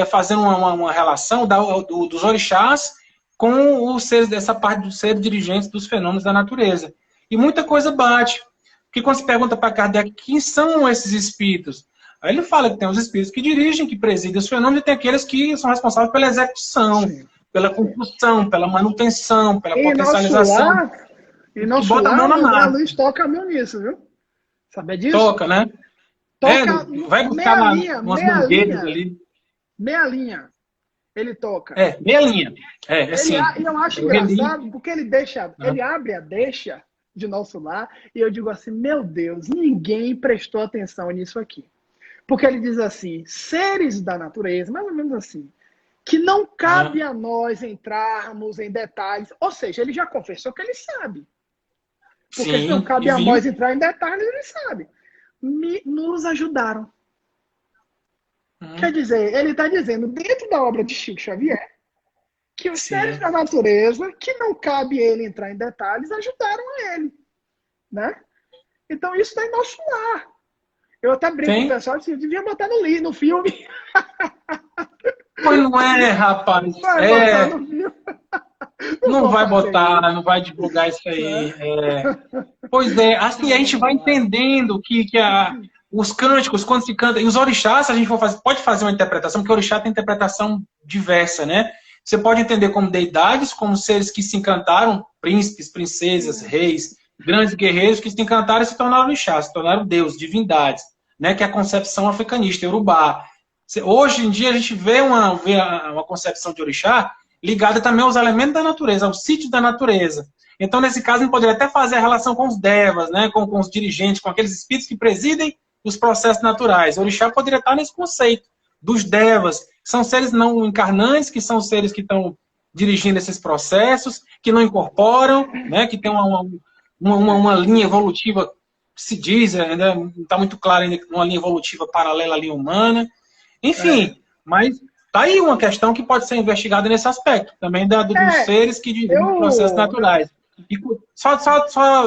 fazendo uma relação dos orixás com os seres, dessa parte dos seres dirigentes dos fenômenos da natureza. E muita coisa bate. Porque quando se pergunta para Kardec quem são esses espíritos, aí ele fala que tem os espíritos que dirigem, que presidem os fenômenos, e tem aqueles que são responsáveis pela execução, Sim, pela sim. construção, pela manutenção, pela Em nosso potencialização, lar, em que nosso bota a mão lar, na o André massa. Luiz toca mil nisso, viu? Sabe disso? Toca, né? Toca Vai buscar umas mangueiras ali. meia linha, ele toca. Meia linha. Assim, E eu acho eu reli. engraçado porque ele abre a deixa de nosso lar e eu digo assim, meu Deus, ninguém prestou atenção nisso aqui. Porque ele diz assim, seres da natureza, mais ou menos assim, que não cabe a nós entrarmos em detalhes. Ou seja, ele já confessou que ele sabe. Porque se não Sim, e cabe a viu. nós entrar em detalhes, ele sabe. Nos ajudaram. Quer dizer, ele está dizendo, dentro da obra de Chico Xavier, que os seres Sim. da natureza, que não cabe ele entrar em detalhes, ajudaram a ele. Né? Então isso está em nosso lar. Eu até brinco com o Tem? pessoal, assim, eu devia botar no filme. Pois não é, rapaz. Vai botar no filme. Não Não vou vai fazer botar, isso. não vai divulgar isso aí. Né? Pois é, assim a gente vai entendendo que os cânticos, quando se canta, e os orixás, se a gente for fazer, pode fazer uma interpretação, porque o orixá tem interpretação diversa, né? Você pode entender como deidades, como seres que se encantaram, príncipes, princesas, reis, grandes guerreiros que se encantaram e se tornaram orixás, se tornaram deuses, divindades, né? Que é a concepção africanista, Yorubá. Hoje em dia a gente vê uma concepção de orixá ligada também aos elementos da natureza, aos sítios da natureza. Então, nesse caso, a gente poderia até fazer a relação com os devas, né? com os dirigentes, com aqueles espíritos que presidem os processos naturais. O orixá poderia estar nesse conceito dos devas, que são seres não encarnantes, que são seres que estão dirigindo esses processos, que não incorporam, né? Que tem uma linha evolutiva, se diz, ainda não está muito claro ainda, uma linha evolutiva paralela à linha humana. É. Enfim, mas tá aí uma questão que pode ser investigada nesse aspecto, também dos É, seres que dirigem os processos eu. naturais. E só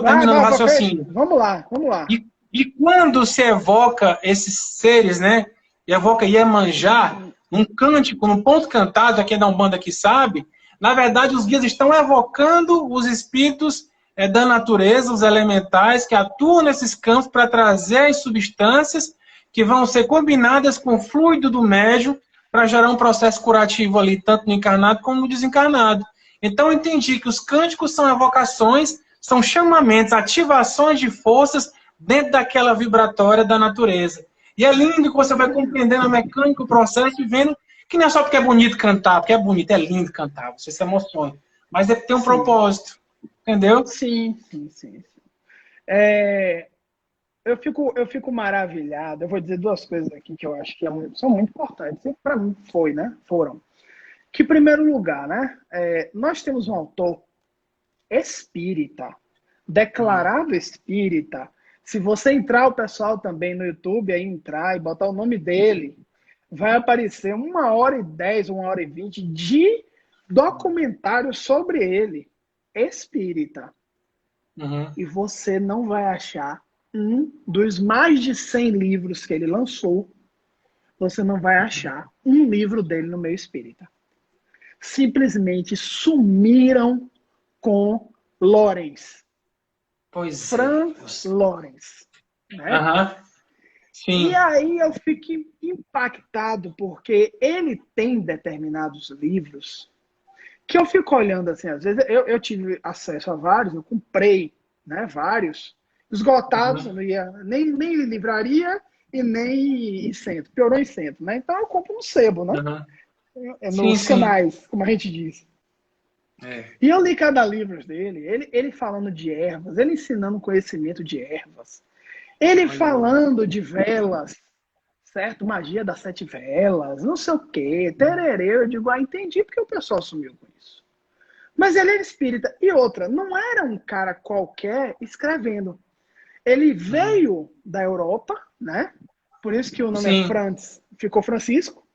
terminando o Não, raciocínio. vamos lá, vamos lá. E quando se evoca esses seres, né? E evoca Iemanjá, num cântico, num ponto cantado, aqui da Umbanda que sabe, na verdade os guias estão evocando os espíritos da natureza, os elementais, que atuam nesses campos para trazer as substâncias que vão ser combinadas com o fluido do médium para gerar um processo curativo ali, tanto no encarnado como no desencarnado. Então eu entendi que os cânticos são evocações, são chamamentos, ativações de forças dentro daquela vibratória da natureza. E é lindo que você vai compreendendo a mecânica, o processo, e vendo Que não é só porque é bonito cantar, porque é bonito, é lindo cantar, você se emociona. Mas é porque tem um propósito, entendeu? Sim, sim, sim. É, eu fico maravilhado. Eu vou dizer duas coisas aqui que eu acho que são muito importantes. E para mim foi, né? Foram. Que, em primeiro lugar, né? Nós temos um autor espírita, declarado espírita. Se você entrar, o pessoal também no YouTube, aí entrar e botar o nome dele, vai aparecer 1h10, 1h20 de documentário sobre ele, espírita. Uhum. E você não vai achar um dos mais de 100 livros que ele lançou, você não vai achar um livro dele no meio espírita. Simplesmente sumiram com Lorenz. Pois é. Franz Lorenz. Né? Uhum. E Sim. aí eu fico impactado, porque ele tem determinados livros que eu fico olhando assim, às vezes eu tive acesso a vários, eu comprei, né, vários, esgotados, eu não ia nem em livraria e nem em centro, piorou em centro, né? Então eu compro no sebo, né? Uhum. Sim, Nos sim. canais, como a gente diz. É. E eu li cada livro dele, ele falando de ervas, ele ensinando conhecimento de ervas, ele Olha aí. falando de velas, certo? Magia das 7 velas, não sei o quê, tererê. Eu digo, entendi porque o pessoal sumiu com isso. Mas ele era espírita. E outra, não era um cara qualquer escrevendo. Ele Uhum. veio da Europa, né? Por isso que o nome é Sim, Franz, ficou Francisco.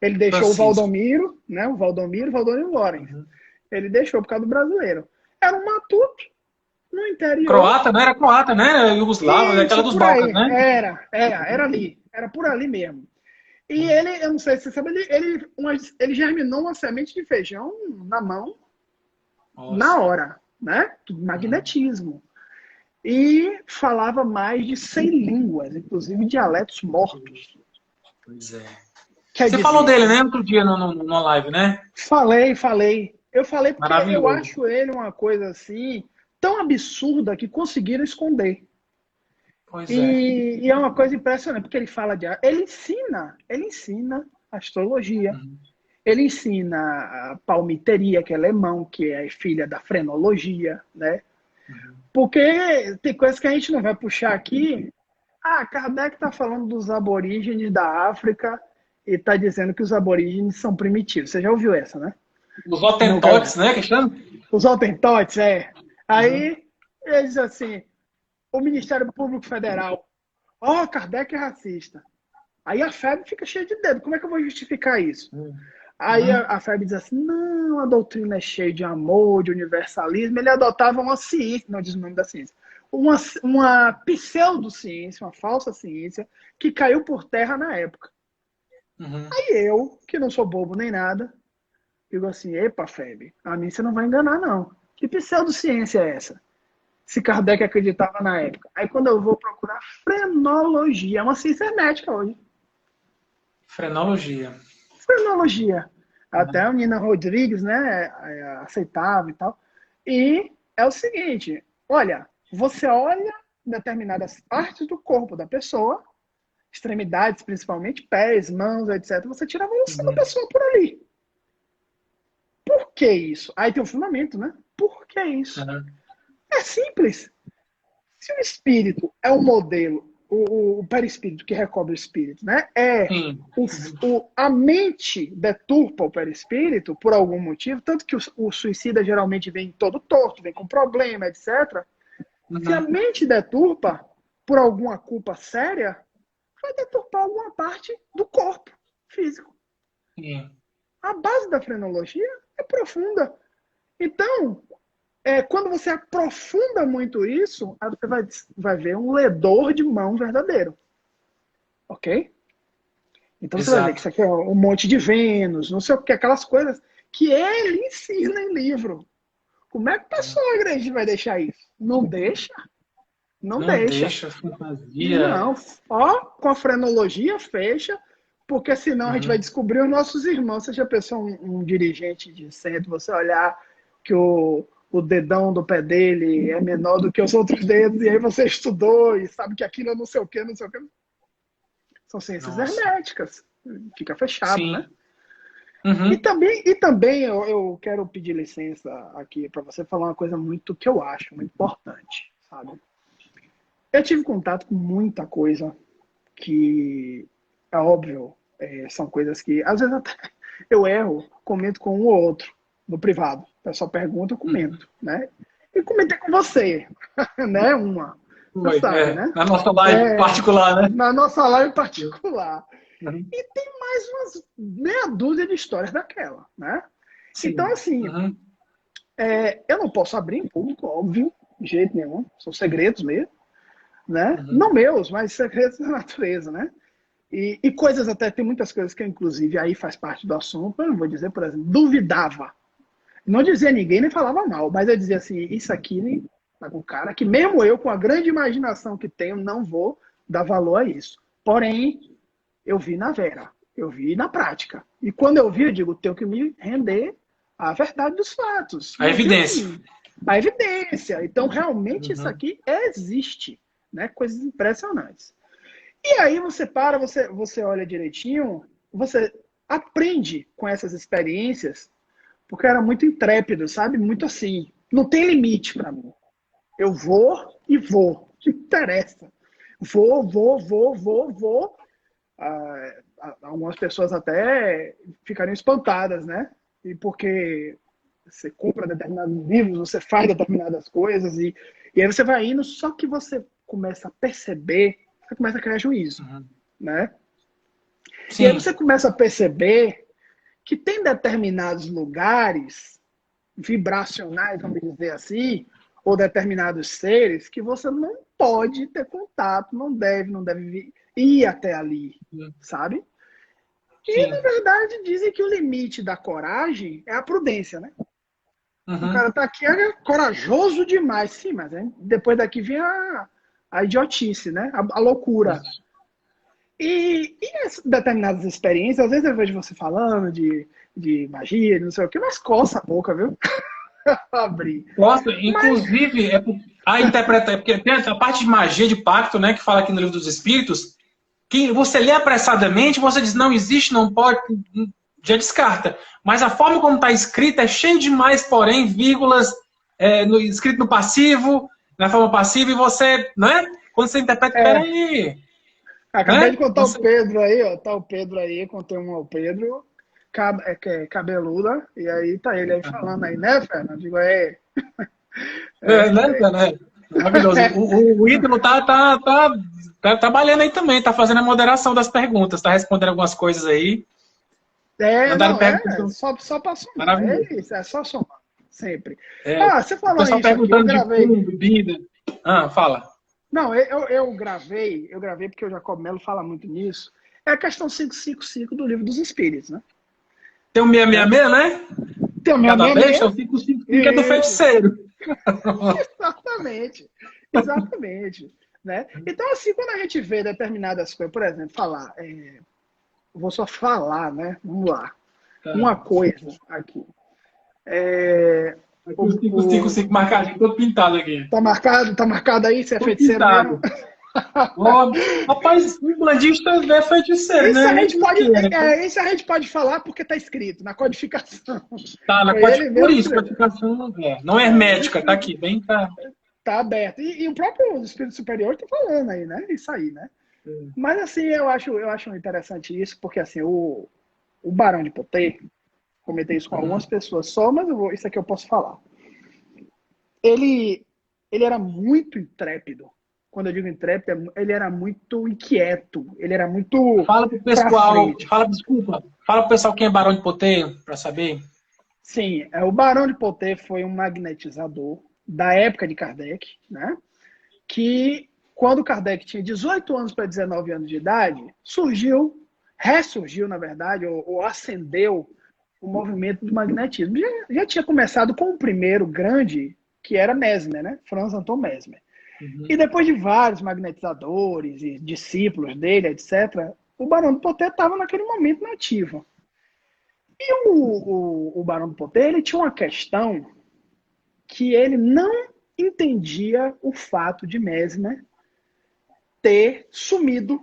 Ele deixou o Francisco. Valdomiro, né? O Valdomiro Lorenz. Uhum. Ele deixou por causa do brasileiro. Era um matuto no interior. Croata, né? Era croata, né? Iugoslava, aquela Isso, dos por Balcãs, aí. né? Era ali. Era por ali mesmo. E ele, eu não sei se você sabe, ele germinou uma semente de feijão na mão, na Nossa. hora, né? Uhum. Magnetismo. E falava mais de 100 línguas, inclusive dialetos mortos. Pois é. Quer Você falou dele, dizer, né? Outro dia no live, né? falei. Eu falei porque eu Maravilhoso. acho ele uma coisa assim, tão absurda que conseguiram esconder. Pois é. E é uma coisa impressionante, porque ele fala de. Ele ensina astrologia, Uhum. ele ensina a palmiteria, que é alemão, que é filha da frenologia, né? Uhum. Porque tem coisas que a gente não vai puxar aqui. Kardec está falando dos aborígenes da África e está dizendo que os aborígenes são primitivos. Você já ouviu essa, né? Os Nunca. Hottentots, né? Que chama? Os Hottentots, é. Uhum. Aí, eles assim, o Ministério Público Federal, Kardec é racista. Aí a FEB fica cheia de dedo. Como é que eu vou justificar isso? Aí Uhum. a FEB diz assim, não, a doutrina é cheia de amor, de universalismo. Ele adotava uma ciência, não diz o nome da ciência, uma pseudociência, uma falsa ciência, que caiu por terra na época. Uhum. Aí eu, que não sou bobo nem nada, digo assim, epa, FEB, a mim você não vai enganar, não. Que pseudociência é essa? Se Kardec acreditava na época. Aí quando eu vou procurar frenologia, é uma ciência médica hoje. Frenologia. Frenologia. Até Uhum. a Nina Rodrigues, né, aceitava e tal. E é o seguinte, olha, você olha determinadas partes do corpo da pessoa, extremidades principalmente, pés, mãos, etc. Você tira a evolução da Uhum. pessoa por ali. Por que isso? Aí tem um fundamento, né? Por que isso? Uhum. É simples. Se o espírito é um modelo, o perispírito que recobre o espírito, né? Sim. Uhum. A mente deturpa o perispírito por algum motivo, tanto que o suicida geralmente vem todo torto, vem com problema, etc. Se a Uhum. mente deturpa por alguma culpa séria, vai deturpar alguma parte do corpo físico. Sim. A base da frenologia é profunda. Então, quando você aprofunda muito isso, aí você vai ver um ledor de mão verdadeiro. Ok? Então você vai ver que Exato. isso aqui é um monte de Vênus, não sei o que, aquelas coisas que ele ensina em livro. Como é que o Uhum. pessoal igreja vai deixar isso? Não deixa? Não Não deixa. deixa fantasia. Não. Ó, com a frenologia fecha, porque senão a gente vai Uhum. descobrir os nossos irmãos. Você já pensou um dirigente de centro, você olhar que o dedão do pé dele é menor do que os outros dedos, e aí você estudou e sabe que aquilo é não sei o que, não sei o que. São ciências Nossa. herméticas. Fica fechado, né? Sim. Uhum. E também eu quero pedir licença aqui para você falar uma coisa muito que eu acho muito importante, sabe? Eu tive contato com muita coisa que, é óbvio, são coisas que, às vezes até eu erro, comento com um ou outro no privado. O pessoal pergunta, eu Uhum. comento, né? E comentei com você, né? Você Foi, sabe, né? na nossa live É, particular, né? na nossa live particular. Uhum. E tem mais umas meia dúzia de histórias daquela, né? Então, Sim. assim, Uhum. eu não posso abrir em público, óbvio, de jeito nenhum. São segredos mesmo, né? Uhum. Não meus, mas segredos da natureza, né? E coisas até, tem muitas coisas que, inclusive, aí faz parte do assunto. Eu não vou dizer, por exemplo, duvidava. Não dizia ninguém, nem falava mal, mas eu dizia assim, isso aqui tá com cara que mesmo eu, com a grande imaginação que tenho, não vou dar valor a isso. Porém, eu vi na vera, eu vi na prática. E quando eu vi, eu digo, tenho que me render à verdade dos fatos. A E eu vi evidência. assim, a evidência. Então, realmente, isso Uhum. aqui existe, né? Coisas impressionantes. E aí você para, você olha direitinho, você aprende com essas experiências, porque eu era muito intrépido, sabe? Muito assim, não tem limite para mim. Eu vou e vou, não interessa. Vou. Algumas pessoas até ficariam espantadas, né? E porque você compra determinados livros, você faz determinadas coisas, e aí você vai indo, só que você começa a perceber, você começa a criar juízo, Uhum. né? E aí Sim. você começa a perceber que tem determinados lugares vibracionais, vamos dizer assim, ou determinados seres que você não pode ter contato, não deve ir até ali, Uhum. sabe? E, na Sim. verdade, dizem que o limite da coragem é a prudência, né? O Uhum. cara tá aqui, é corajoso demais. Sim, mas depois daqui vem a idiotice, né? A loucura. Isso. E determinadas experiências, às vezes eu vejo você falando de magia, não sei o que, mas coça a boca, viu? Abrir. Nossa, Mas, inclusive, a interpretação, porque tem a parte de magia de pacto, né, que fala aqui no livro dos Espíritos, que você lê apressadamente, você diz não existe, não pode, já descarta. Mas a forma como está escrita é cheio de mais, porém, vírgulas, escrito no passivo, na forma passiva, e você, né? Quando você interpreta, é, peraí, acabei de né? contar o Você, Pedro aí, ó. Tá o Pedro aí, contei um ao Pedro, que é cabeluda, e aí tá ele aí falando aí, né, Fernando? Digo, né, é, né? Maravilhoso. O ídolo tá trabalhando aí também, tá fazendo a moderação das perguntas, tá respondendo algumas coisas aí. Mandaram não, perguntas só pra somar, maravilhosas. isso, é só somar, sempre. É, Ah, você o falou pessoal isso aqui, eu perguntando de gravei. pum, bebida. Ah, fala. Não, eu gravei porque o Jacob Melo fala muito nisso. É a questão 555 do Livro dos Espíritos, né? Tem o Né? 666, né? Tem o Cada besta, 666? o 555 é do Isso, feiticeiro. exatamente, exatamente. Né? Então, assim, quando a gente vê determinadas coisas, por exemplo, falar, vou só falar, né? Vamos lá. Tá. Uma coisa aqui. É, Aqui o, o o, 555 marcadinho, todo pintado aqui. tá marcado aí, você é Todo feiticeiro mesmo? pintado. Ó, rapaz, um bandista é feiticeiro, Isso né? a Nem gente que pode, queira. isso a gente pode falar porque está escrito na codificação. Tá, Foi ele por mesmo que isso, escreveu. codificação não é hermética, tá Ele aqui, bem tá. está aberto. E o próprio Espírito Superior está falando aí, né? Isso aí, né? Mas assim, eu acho interessante isso, porque assim, o Barão de Potê, comentei isso com algumas Uhum. pessoas só, mas isso aqui eu posso falar. Ele era muito intrépido. Quando eu digo intrépido, ele era muito inquieto, ele era muito Fala pro pra pessoal, frente. desculpa, fala pro pessoal quem é Barão de Poteio, pra saber. Sim, o Barão de Potê foi um magnetizador da época de Kardec, né? Que quando Kardec tinha 18 anos para 19 anos de idade, ressurgiu, na verdade, ou acendeu o movimento do magnetismo. Já tinha começado com o primeiro grande, que era Mesmer, né? Franz Anton Mesmer. E Uhum. depois de vários magnetizadores e discípulos dele, etc., o Barão de Potê estava naquele momento nativo. E o Barão do Poder, ele tinha uma questão que ele não entendia o fato de Mesmer ter sumido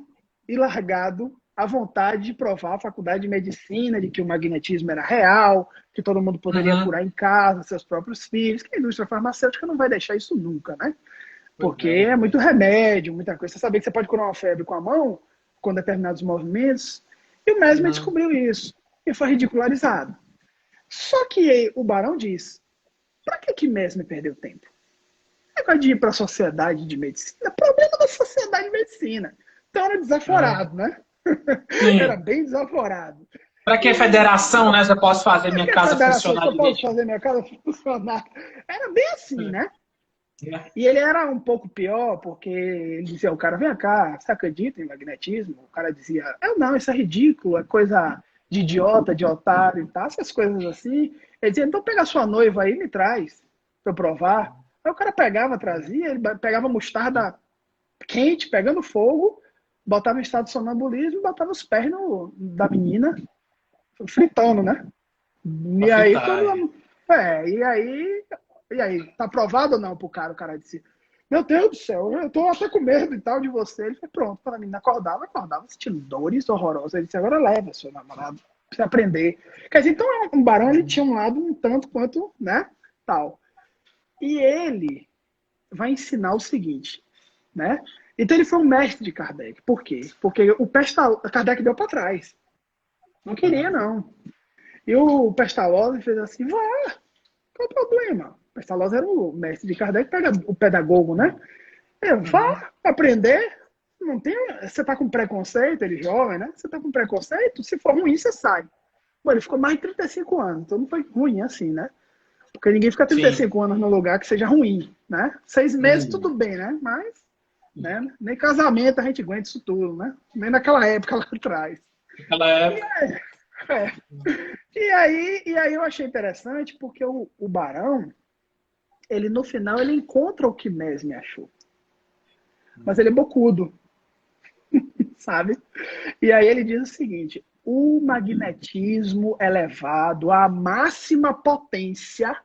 e largado a vontade de provar a faculdade de medicina, de que o magnetismo era real, que todo mundo poderia curar em casa, seus próprios filhos, que a indústria farmacêutica não vai deixar isso nunca, né? Porque é muito remédio, muita coisa. Você sabia que você pode curar uma febre com a mão, com determinados movimentos, e o Mesmer descobriu isso, e foi ridicularizado. Só que o Barão diz, para que Mesmer perdeu tempo? Negócio de ir para a sociedade de medicina, problema da sociedade de medicina. Então era desaforado, né? Era bem desaforado. Para que federação, né? Eu posso fazer minha casa funcionar direito. Eu posso fazer minha casa funcionar. Era bem assim, né? E ele era um pouco pior, porque ele dizia, o cara, vem cá, você acredita em magnetismo? O cara dizia, não, isso é ridículo, é coisa de idiota, de otário e tal, essas coisas assim. Ele dizia, então pega a sua noiva aí e me traz, pra eu provar. Aí o cara pegava, trazia, ele pegava mostarda quente, pegando fogo, botava em estado de sonambulismo e botava os pés da menina, fritando, né? E aí, e aí, tá aprovado ou não pro cara? O cara disse, meu Deus do céu, eu tô até com medo e tal de você. Ele foi pronto, para mim, acordava sentindo dores horrorosas. Ele disse, agora leva seu namorado, pra você aprender. Quer dizer, então um barão, ele tinha um lado um tanto quanto, né, tal. E ele vai ensinar o seguinte, né? Então ele foi um mestre de Kardec. Por quê? Porque Kardec deu para trás. Não queria, não. E o Pestalozzi fez assim, vá, qual o problema? O Pestalozzi era o mestre de Kardec, o pedagogo, né? Vá aprender. Não tem, você tá com preconceito, ele jovem, né? Você tá com preconceito, se for ruim, você sai. Bom, ele ficou mais de 35 anos, então não foi ruim assim, né? Porque ninguém fica 35 anos num lugar que seja ruim, né? 6 meses tudo bem, né? Mas, né? Nem casamento a gente aguenta isso tudo, né? Nem naquela época lá atrás. Naquela época. E aí eu achei interessante porque o Barão, ele no final, ele encontra o que Mesmer achou. Mas ele é bocudo, sabe? E aí ele diz o seguinte, o magnetismo elevado à máxima potência,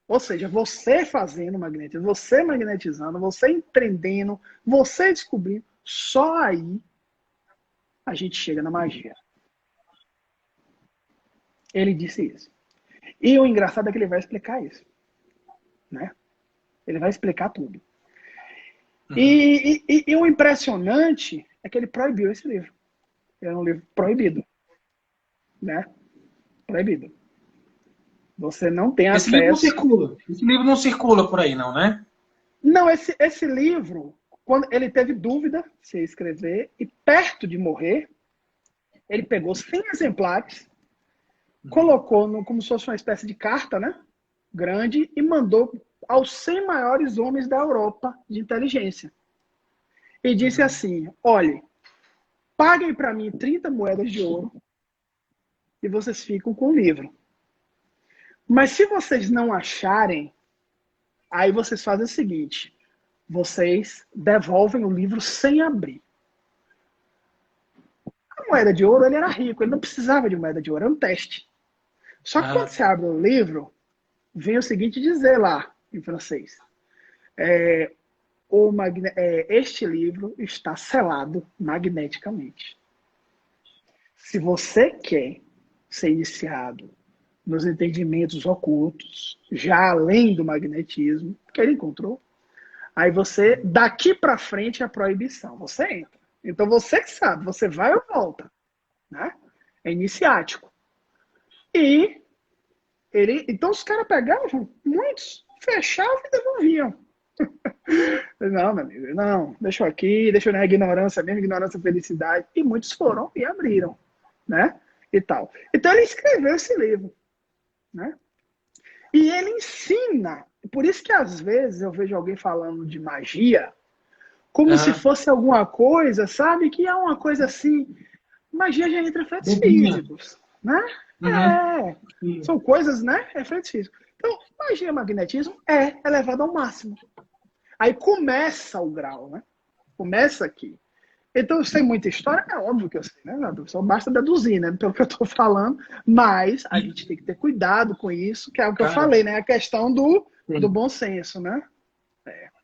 ou seja, você fazendo magnetismo, você magnetizando, você empreendendo, você descobrindo, só aí a gente chega na magia. Ele disse isso. E o engraçado é que ele vai explicar isso, né? Ele vai explicar tudo. E o impressionante é que ele proibiu esse livro. É um livro proibido, né? Proibido. Você não tem acesso... Livro não circula. Esse livro não circula por aí, não, né? Não, esse livro, quando ele teve dúvida se escrever, e perto de morrer, ele pegou 100 exemplares, colocou como se fosse uma espécie de carta, né? Grande, e mandou aos 100 maiores homens da Europa de inteligência. E disse assim, olhe, paguem para mim 30 moedas de ouro e vocês ficam com o livro. Mas se vocês não acharem, aí vocês fazem o seguinte, vocês devolvem o livro sem abrir. A moeda de ouro, ele era rico, ele não precisava de moeda de ouro, era um teste. Só que quando você abre o livro, vem o seguinte dizer lá, em francês. Este livro está selado magneticamente. Se você quer ser iniciado nos entendimentos ocultos, já além do magnetismo, que ele encontrou, aí você, daqui para frente, é a proibição. Você entra. Então você que sabe, você vai ou volta. Né? É iniciático. E então os caras pegavam, muitos, fechavam e devolviam. Não, meu amigo, não, deixa eu aqui, deixa eu na ignorância mesmo, ignorância felicidade. E muitos foram e abriram, né? E tal. Então ele escreveu esse livro, né? E ele ensina, por isso que às vezes eu vejo alguém falando de magia, como se fosse alguma coisa, sabe? Que é uma coisa assim, magia já entra efeitos físicos, né? São coisas, né? Efeitos físicos. Então, magia, magnetismo é elevado ao máximo. Aí começa o grau, né? Começa aqui. Então, eu sei muita história, é óbvio que eu sei, né? Só basta deduzir, né? Pelo que eu estou falando, mas a gente tem que ter cuidado com isso, que é o que eu falei, né? A questão do bom senso, né?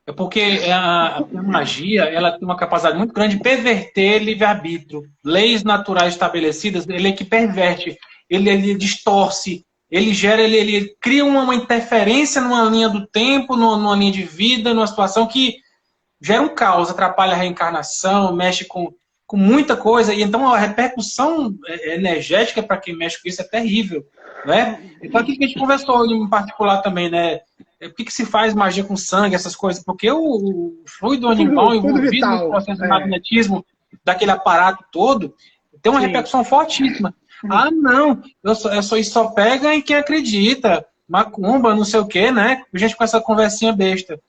É porque a magia, ela tem uma capacidade muito grande de perverter livre-arbítrio. Leis naturais estabelecidas, ele é que perverte, ele distorce, ele gera, ele cria uma interferência numa linha do tempo, numa linha de vida, numa situação que gera um caos, atrapalha a reencarnação, mexe com muita coisa, e então a repercussão energética para quem mexe com isso é terrível, né? Então aqui que a gente conversou em particular também, né? Por que se faz magia com sangue, essas coisas? Porque o fluido animal envolvido no processo de magnetismo daquele aparato todo tem uma repercussão fortíssima. Ah, não, isso só pega em quem acredita, macumba, não sei o quê, né? Gente com essa conversinha besta.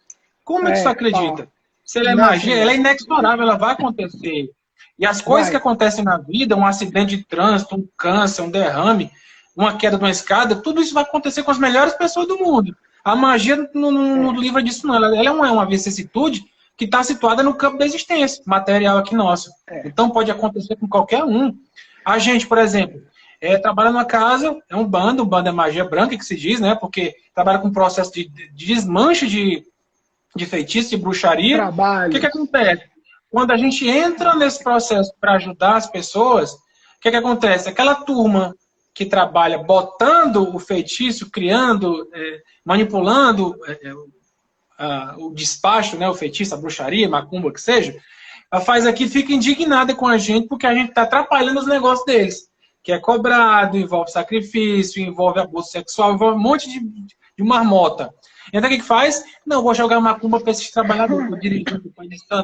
Como é que você acredita? Se ela é magia, ela é inexorável, ela vai acontecer. E as coisas que acontecem na vida, um acidente de trânsito, um câncer, um derrame, uma queda de uma escada, tudo isso vai acontecer com as melhores pessoas do mundo. A magia não livra disso, não. Ela é uma vicissitude que está situada no campo da existência material aqui nosso. Então pode acontecer com qualquer um. A gente, por exemplo, trabalha numa casa, é um bando é magia branca que se diz, né? Porque trabalha com processo de desmanche de feitiço, de bruxaria. O que acontece? Quando a gente entra nesse processo para ajudar as pessoas, o que acontece? Aquela turma que trabalha botando o feitiço, criando, manipulando o despacho, né, o feitiço, a bruxaria, a macumba, que seja, ela faz aqui, fica indignada com a gente porque a gente está atrapalhando os negócios deles, que é cobrado, envolve sacrifício, envolve abuso sexual, envolve um monte de marmota. Então o que faz? Não, vou jogar macumba para esses trabalhadores, para dirigir,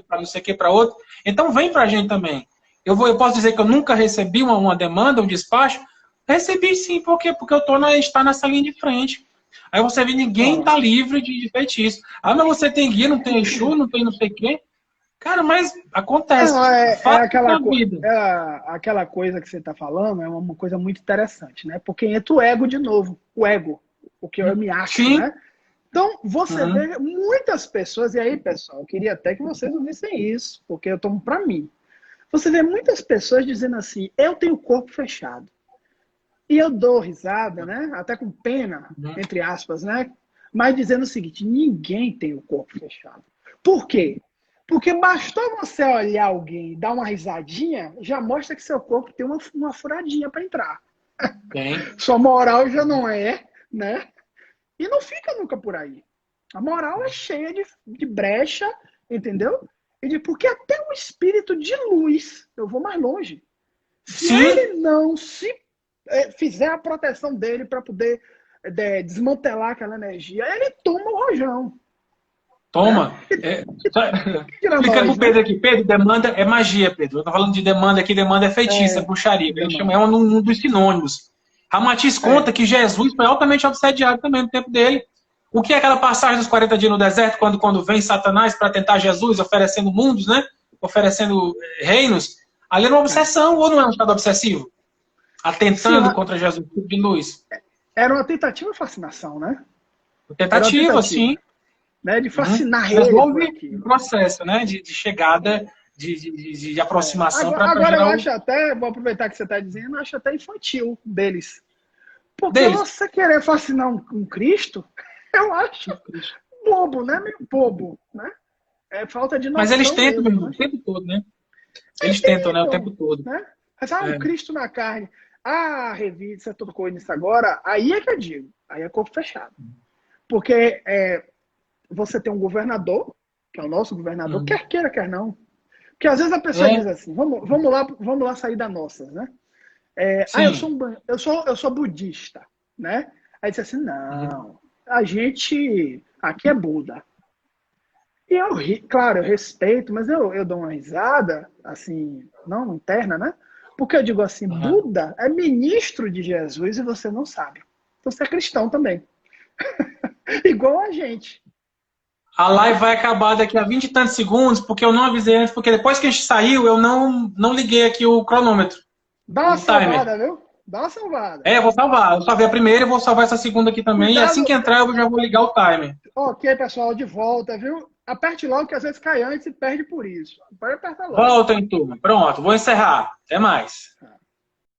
para não sei o que, para outro. Então vem para a gente também. Eu posso dizer que eu nunca recebi uma demanda, um despacho? Recebi sim, por quê? Porque eu está nessa linha de frente. Aí você vê, ninguém está livre de feitiço. Ah, mas você tem guia, não tem Exu, não tem não sei o quê. Cara, mas acontece. Aquela coisa que você está falando é uma coisa muito interessante, né? Porque entra o ego de novo. O ego. O que eu me acho, sim, né? Então, você vê muitas pessoas, e aí, pessoal, eu queria até que vocês ouvissem isso, porque eu tomo para mim. Você vê muitas pessoas dizendo assim, eu tenho o corpo fechado. E eu dou risada, né? Até com pena, entre aspas, né? Mas dizendo o seguinte, ninguém tem o corpo fechado. Por quê? Porque bastou você olhar alguém e dar uma risadinha, já mostra que seu corpo tem uma furadinha para entrar. Sua moral já não é, né? E não fica nunca por aí. A moral é cheia de brecha, entendeu? Porque até o espírito de luz, eu vou mais longe. Se ele não fizer a proteção dele para poder desmantelar aquela energia, ele toma o rojão. Toma. Explicando pro Pedro aqui. Pedro, demanda é magia, Pedro. Eu tô falando de demanda aqui, demanda é feitiço, é bruxaria. É um dos sinônimos. Ramatiz conta que Jesus foi altamente obsediado também no tempo dele. O que é aquela passagem dos 40 dias no deserto, quando vem Satanás para tentar Jesus, oferecendo mundos, né? Oferecendo reinos? Ali era uma obsessão, ou não é um estado obsessivo? Atentando contra Jesus, tipo de luz. Era uma tentativa de fascinação, né? Tentativa, sim. Né? De fascinar ele. Um processo, né? De chegada, de aproximação. Agora eu acho até, vou aproveitar que você está dizendo, eu acho até infantil deles. Porque você querer fascinar um Cristo, eu acho bobo, né? Meio bobo, né? É falta de noção. Mas eles tentam mesmo, o tempo todo, né? Eles tentam, né? O tempo todo. Né? Mas, o Cristo na carne. Revista, você tocou nisso agora, aí é que eu digo. Aí é corpo fechado. Porque você tem um governador, que é o nosso governador, quer queira, quer não. Porque às vezes a pessoa diz assim, vamos lá sair da nossa, né? Eu sou budista, né? Aí diz assim, não, a gente aqui é Buda. E claro, eu respeito, mas eu dou uma risada, assim, não interna, né? Porque eu digo assim, Buda é ministro de Jesus e você não sabe. Então você é cristão também. Igual a gente. A live vai acabar daqui a 20 e tantos segundos, porque eu não avisei antes, porque depois que a gente saiu, eu não liguei aqui o cronômetro. Dá uma salvada, viu? Dá uma salvada. Eu vou salvar. Eu salvei a primeira e vou salvar essa segunda aqui também. Cuidado. E assim que entrar, eu já vou ligar o timer. Ok, pessoal, de volta, viu? Aperte logo, que às vezes cai antes e perde por isso. Pode apertar logo. Volta, turma. Pronto, vou encerrar. Até mais.